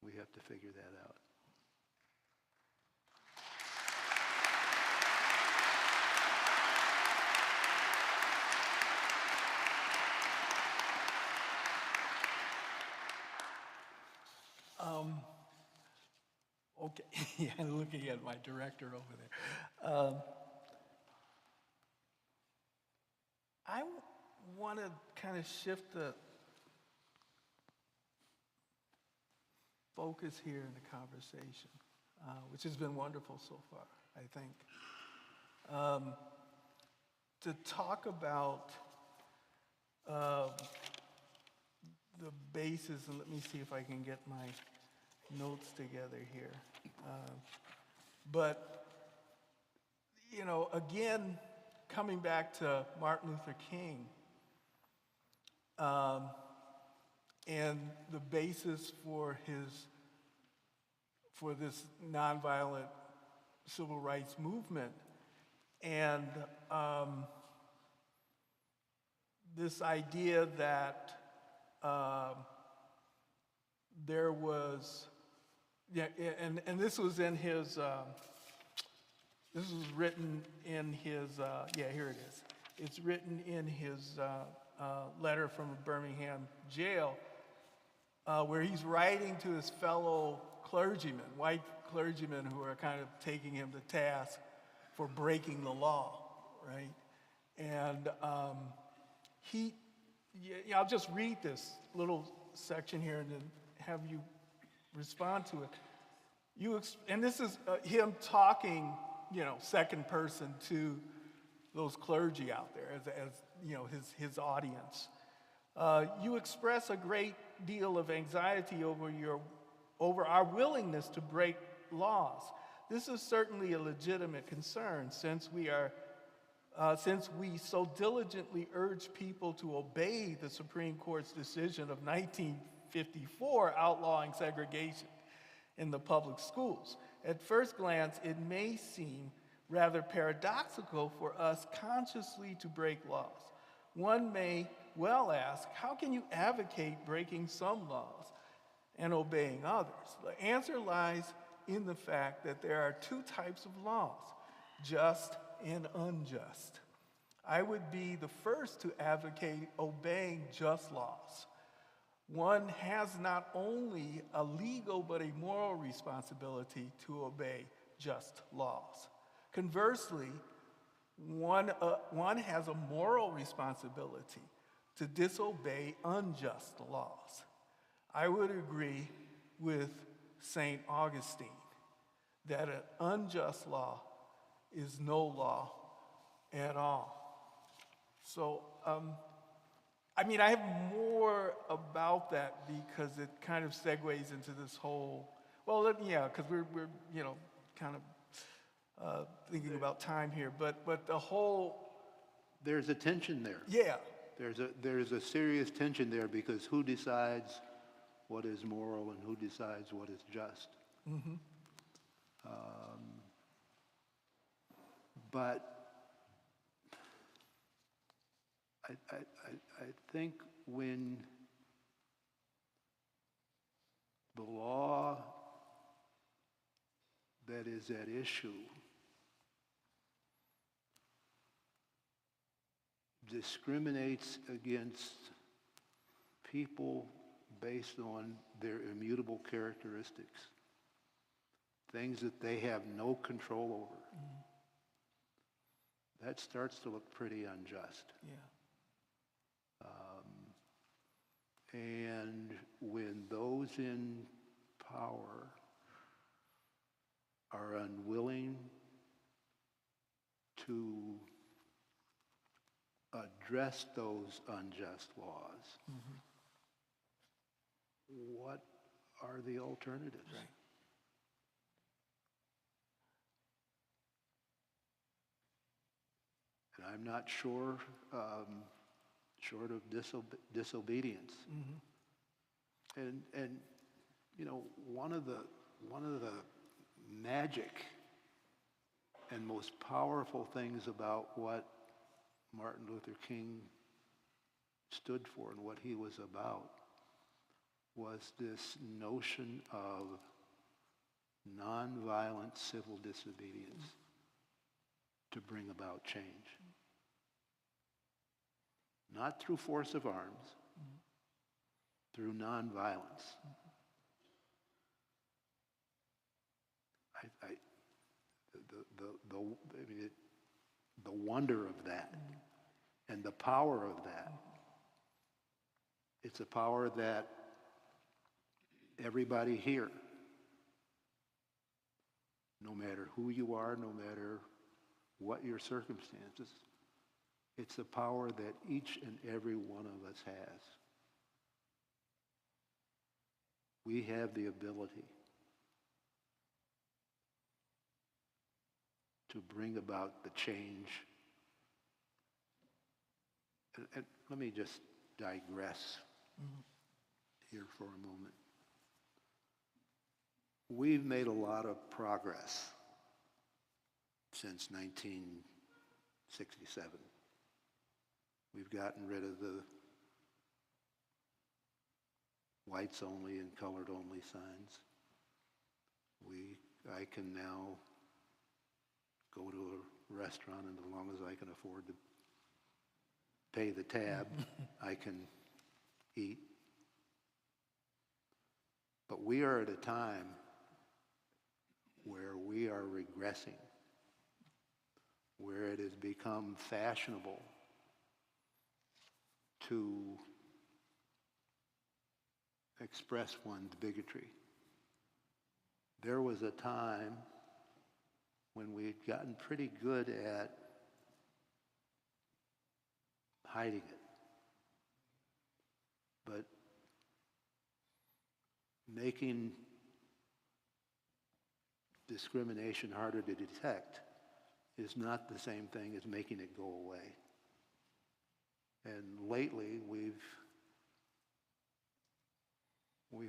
E: we have to figure that out.
D: Okay, yeah, looking at my director over there. I want to kind of shift the focus here in the conversation, which has been wonderful so far, I think. To talk about the basis, and let me see if I can get my notes together here. But, you know, again, coming back to Martin Luther King and the basis for this nonviolent civil rights movement, and this idea that there was, and this was in his, this was written in his, here it is. It's written in his letter from a Birmingham jail, where he's writing to his fellow clergymen, white clergymen who are kind of taking him to task for breaking the law, right? And I'll just read this little section here and then have you respond to it. And this is him talking, you know, second person to those clergy out there as you know, his audience. You express a great deal of anxiety over our willingness to break laws. This is certainly a legitimate concern since we so diligently urge people to obey the Supreme Court's decision of 1954 outlawing segregation in the public schools. At first glance, it may seem rather paradoxical for us consciously to break laws. One may well ask, how can you advocate breaking some laws and obeying others? The answer lies in the fact that there are two types of laws, just and unjust. I would be the first to advocate obeying just laws. One has not only a legal but a moral responsibility to obey just laws. Conversely, one has a moral responsibility to disobey unjust laws. I would agree with St. Augustine that an unjust law is no law at all. So, I have more about that because it kind of segues into this whole Well, yeah, because we're you know, kind of thinking about time here, but the whole,
E: There's a tension there.
D: yeah,
E: There's a serious tension there because who decides what is moral and who decides what is just? But I think when the law that is at issue discriminates against people based on their immutable characteristics, things that they have no control over, that starts to look pretty unjust.
D: yeah,
E: And when those in power are unwilling to address those unjust laws, what are the alternatives?
D: right.
E: And I'm not sure, short of disobedience. And you know, one of the magic and most powerful things about what Martin Luther King stood for and what he was about was this notion of nonviolent civil disobedience to bring about change. Not through force of arms, through nonviolence. The wonder of that and the power of that. It's a power that everybody here, no matter who you are, no matter what your circumstances, it's a power that each and every one of us has. We have the ability to bring about the change. And let me just digress here for a moment. We've made a lot of progress since 1967. We've gotten rid of the whites only and colored only signs. I can now go to a restaurant, and as long as I can afford to pay the tab, I can eat. But we are at a time where we are regressing, where it has become fashionable to express one's bigotry. There was a time when we had gotten pretty good at hiding it. But making discrimination harder to detect is not the same thing as making it go away. And lately, we've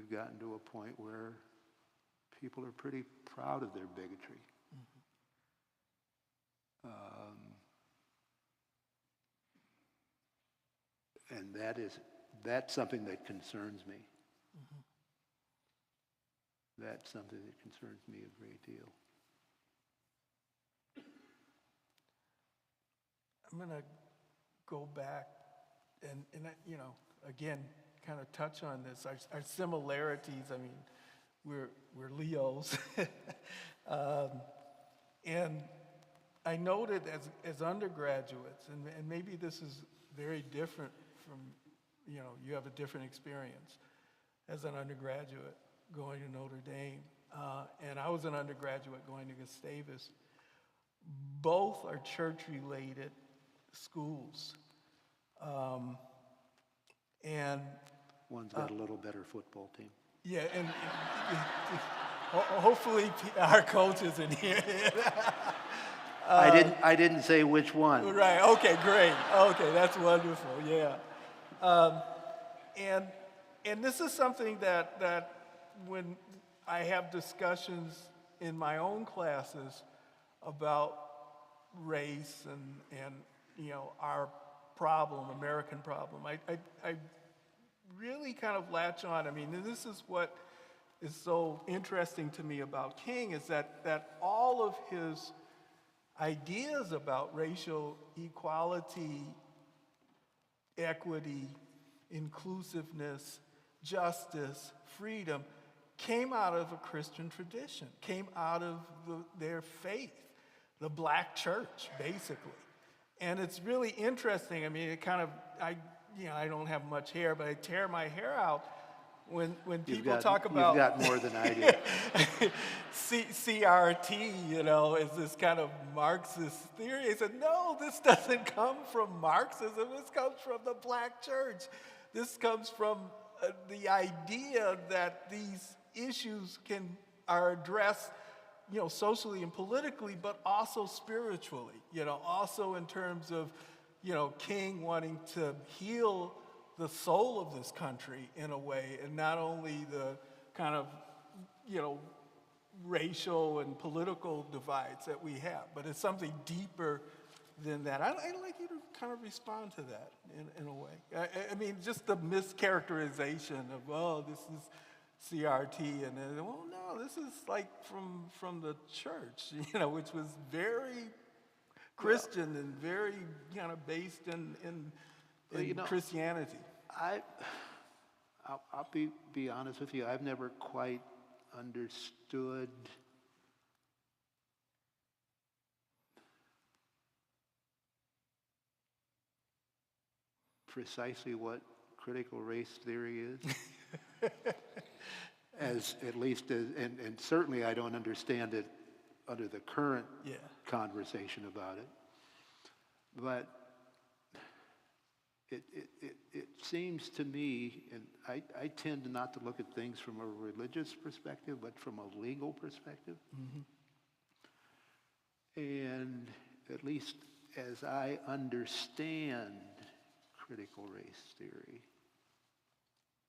E: gotten to a point where people are pretty proud of their bigotry. And that's something that concerns me. That's something that concerns me a great deal.
D: I'm going to go back and you know, again, kind of touch on this. Our similarities, I mean, we're Leos. And I noted as undergraduates, and maybe this is very different from, you know, you have a different experience as an undergraduate going to Notre Dame. And I was an undergraduate going to Gustavus. Both are church-related schools. And
E: One's got a little better football team.
D: yeah, and hopefully our coach is in here.
E: I didn't say which one.
D: Right, okay, great. Okay, that's wonderful, yeah. And this is something that when I have discussions in my own classes about race and our problem, American problem, I really kind of latch on. I mean, this is what is so interesting to me about King, is that all of his ideas about racial equality, equity, inclusiveness, justice, freedom, came out of a Christian tradition, came out of their faith, the black church, basically. And it's really interesting. I mean, it kind of, I don't have much hair, but I tear my hair out when people talk about...
E: You've got more than I do.
D: CRT, is this kind of Marxist theory. I said, no, this doesn't come from Marxism. This comes from the black church. This comes from the idea that these issues are addressed, socially and politically, but also spiritually. Also in terms of, King wanting to heal the soul of this country in a way, and not only the kind of, racial and political divides that we have, but it's something deeper than that. I'd like you to kind of respond to that in a way. I mean, just the mischaracterization of, this is CRT, and then, well, no, this is like from the church, which was very Christian and very kind of based in Christianity.
E: I'll be honest with you. I've never quite understood precisely what critical race theory is. And certainly I don't understand it under the current conversation about it. But it seems to me, and I tend not to look at things from a religious perspective, but from a legal perspective. And at least as I understand critical race theory,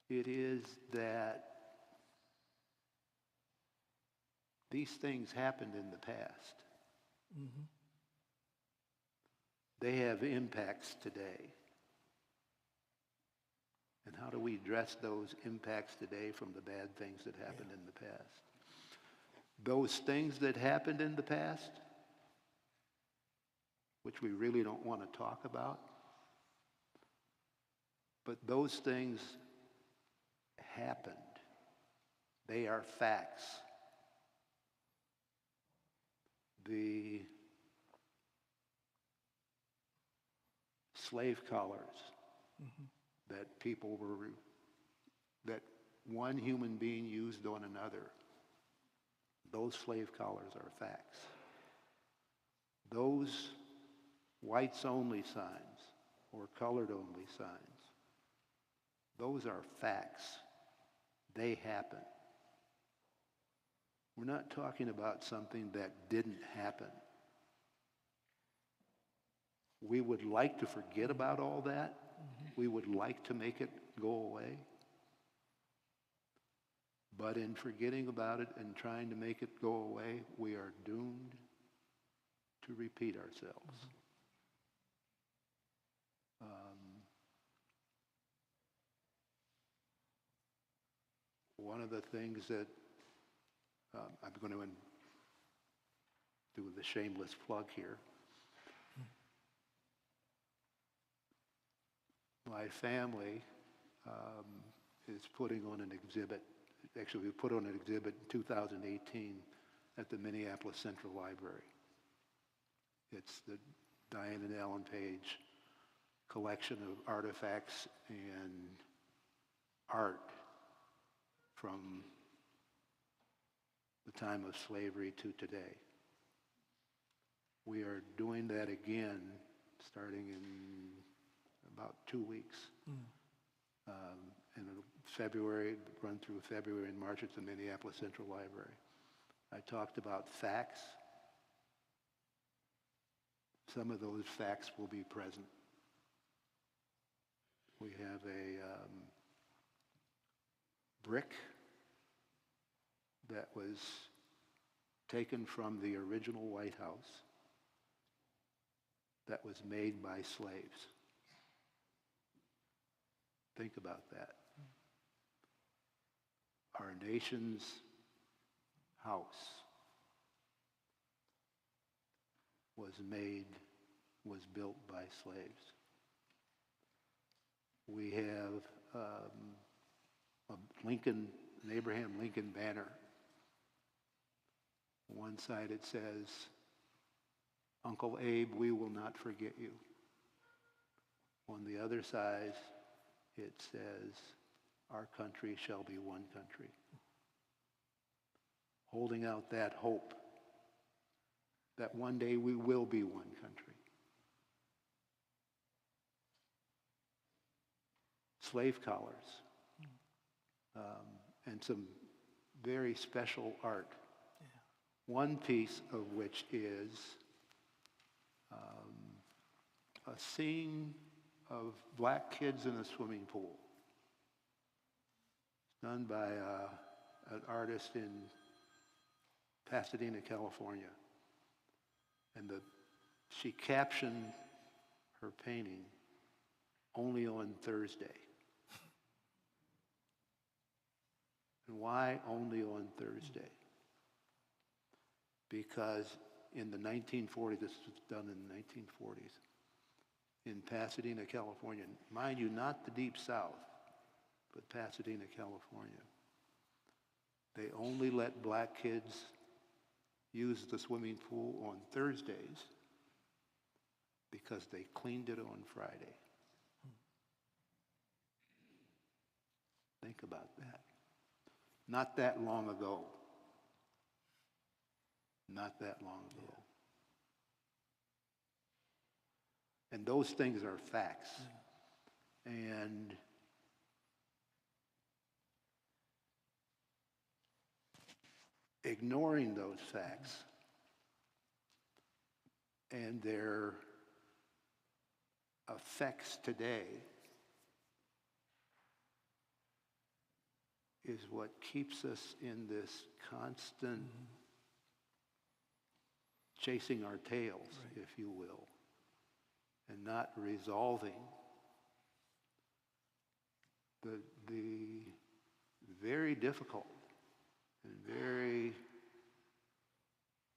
E: it is that these things happened in the past. They have impacts today. And how do we address those impacts today from the bad things that happened in the past? Those things that happened in the past, which we really don't want to talk about, but those things happened. They are facts. The slave collars that one human being used on another, those slave collars are facts. Those whites only signs or colored only signs, those are facts. They happen. We're not talking about something that didn't happen. We would like to forget about all that. We would like to make it go away. But in forgetting about it and trying to make it go away, we are doomed to repeat ourselves. One of the things that I'm going to do the shameless plug here. My family is putting on an exhibit. Actually, we put on an exhibit in 2018 at the Minneapolis Central Library. It's the Diane and Ellen Page collection of artifacts and art from the time of slavery to today. We are doing that again starting in about 2 weeks. In February, run through February and March at the Minneapolis Central Library. I talked about facts. Some of those facts will be present. We have a brick that was taken from the original White House that was made by slaves. Think about that. Our nation's house was built by slaves. We have an Abraham Lincoln banner. One side it says, "Uncle Abe, we will not forget you." On the other side, it says, "Our country shall be one country." Holding out that hope that one day we will be one country. Slave collars, and some very special art. Yeah. One piece of which is a scene of black kids in a swimming pool. It's done by an artist in Pasadena, California. And she captioned her painting, "Only on Thursday." And why only on Thursday? Because in the 1940s, this was done in the 1940s, in Pasadena, California, mind you, not the Deep South, but Pasadena, California, they only let black kids use the swimming pool on Thursdays because they cleaned it on Friday. Think about that. Not that long ago. Not that long ago. And those things are facts. And ignoring those facts and their effects today is what keeps us in this constant chasing our tails, if you will, and not resolving the very difficult and very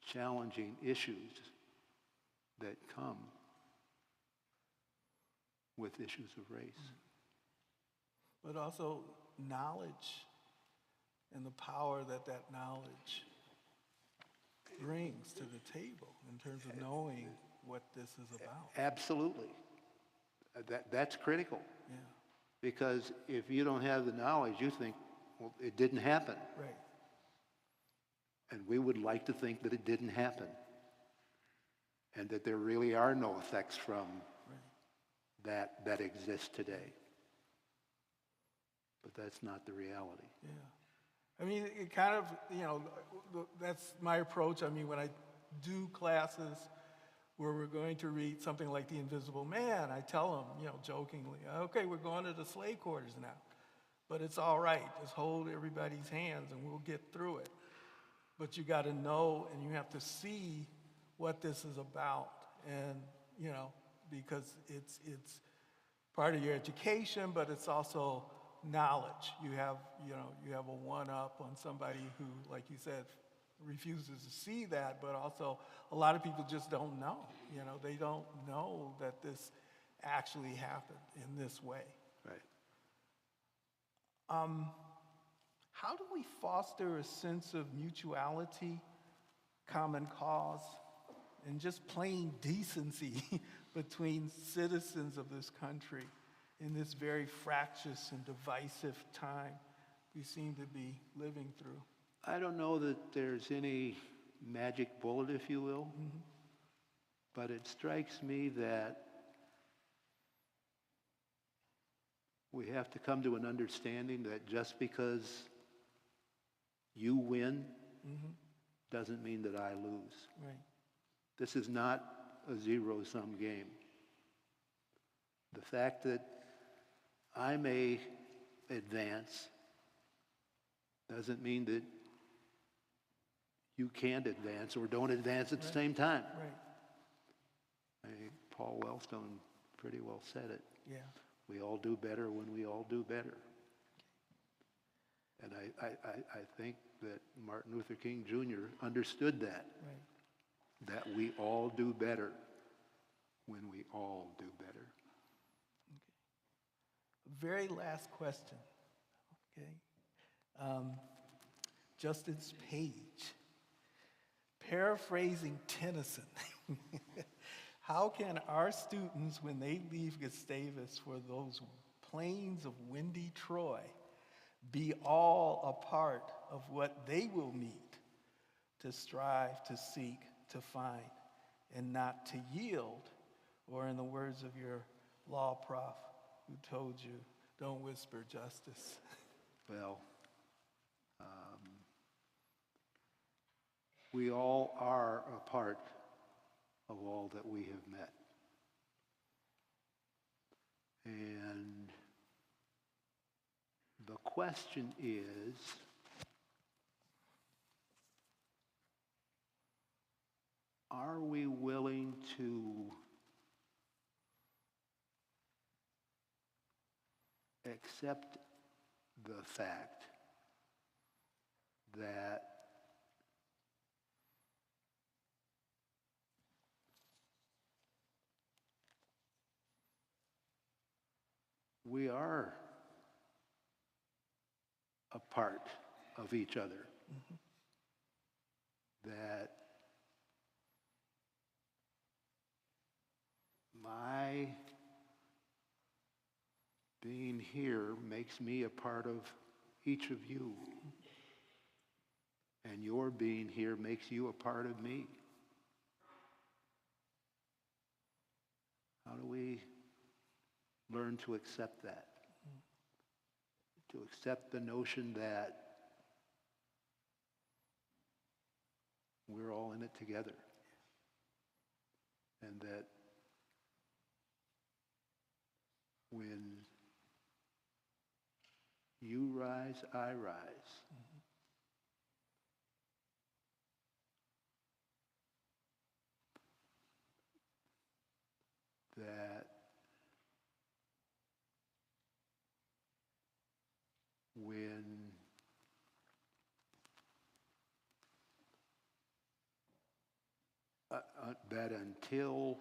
E: challenging issues that come with issues of race.
D: But also knowledge and the power that that knowledge brings to the table in terms of knowing what this is about.
E: Absolutely. That's critical.
D: Yeah.
E: Because if you don't have the knowledge, you think, well, it didn't happen.
D: Right.
E: And we would like to think that it didn't happen. And that there really are no effects from that exist today. But that's not the reality.
D: Yeah. I mean, it kind of, that's my approach. I mean, when I do classes where we're going to read something like The Invisible Man, I tell them, jokingly, okay, we're going to the slave quarters now. But it's all right. Just hold everybody's hands and we'll get through it. But you got to know and you have to see what this is about. And, because it's part of your education, but it's also knowledge. You have a one-up on somebody who, like you said, refuses to see that, but also a lot of people just don't know. They don't know that this actually happened in this way.
E: Right.
D: How do we foster a sense of mutuality, common cause, and just plain decency between citizens of this country in this very fractious and divisive time we seem to be living through?
E: I don't know that there's any magic bullet, if you will, but it strikes me that we have to come to an understanding that just because you win doesn't mean that I lose.
D: Right.
E: This is not a zero-sum game. The fact that I may advance doesn't mean that you can't advance or don't advance at the same time.
D: Right.
E: I think Paul Wellstone pretty well said it.
D: Yeah.
E: We all do better when we all do better. And I think that Martin Luther King Jr. understood that,
D: Right.
E: that we all do better when we all do better.
D: Very last question. Okay. Justice Page, paraphrasing Tennyson, how can our students, when they leave Gustavus for those plains of windy Troy, be all a part of what they will meet to strive, to seek, to find, and not to yield, or in the words of your law prof who told you, don't whisper justice.
E: Well, we all are a part of all that we have met. And the question is, are we willing to accept the fact that we are a part of each other? That my being here makes me a part of each of you. And your being here makes you a part of me. How do we learn to accept that? To accept the notion that we're all in it together. And that when you rise, I rise. That when that until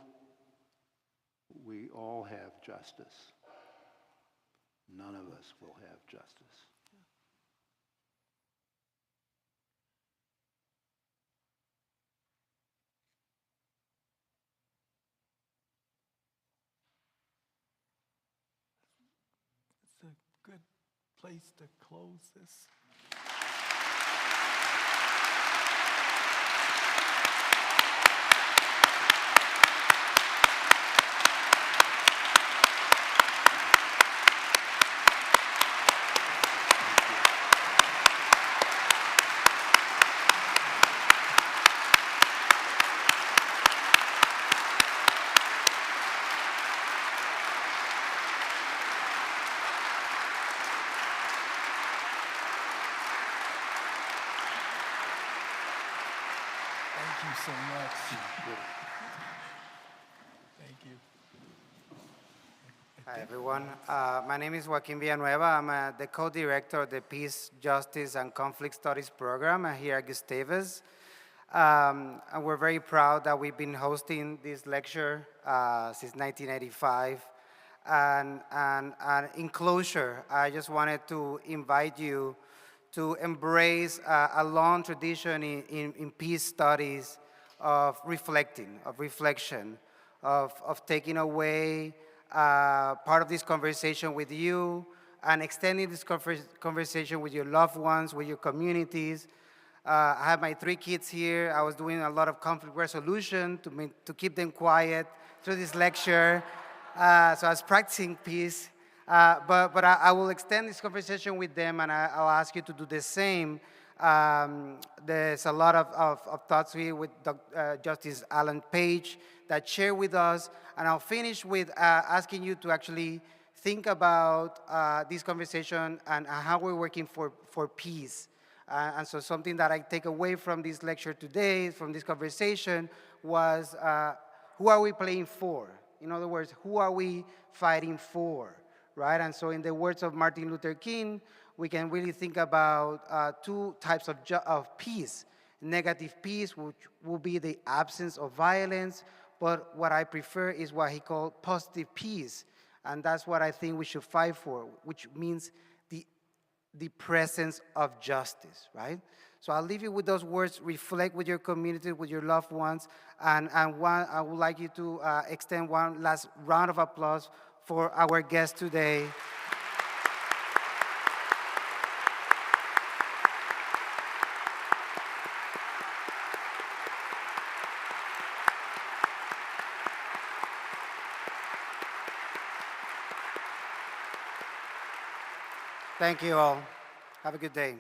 E: we all have justice, none of us will have justice.
D: It's a good place to close this. Thank you so much. Thank you.
F: Hi, everyone. My name is Joaquin Villanueva. I'm the co-director of the Peace, Justice, and Conflict Studies program here at Gustavus. And we're very proud that we've been hosting this lecture since 1985. And in closure, I just wanted to invite you to embrace a long tradition in peace studies of reflecting, of reflection, of taking away part of this conversation with you and extending this conversation with your loved ones, with your communities. I have my 3 kids here. I was doing a lot of conflict resolution to keep them quiet through this lecture. So I was practicing peace. But I will extend this conversation with them, and I'll ask you to do the same There's a lot of thoughts here with Justice Alan Page that share with us, and I'll finish with asking you to actually think about this conversation and how we're working for peace. And so something that I take away from this lecture today, from this conversation, was who are we playing for? In other words, who are we fighting for, right? And so in the words of Martin Luther King, we can really think about two types of peace. Negative peace, which will be the absence of violence, but what I prefer is what he called positive peace. And that's what I think we should fight for, which means the presence of justice, right? So I'll leave you with those words. Reflect with your community, with your loved ones, and I would like you to extend one last round of applause for our guest today. Thank you all. Have a good day.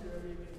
G: to every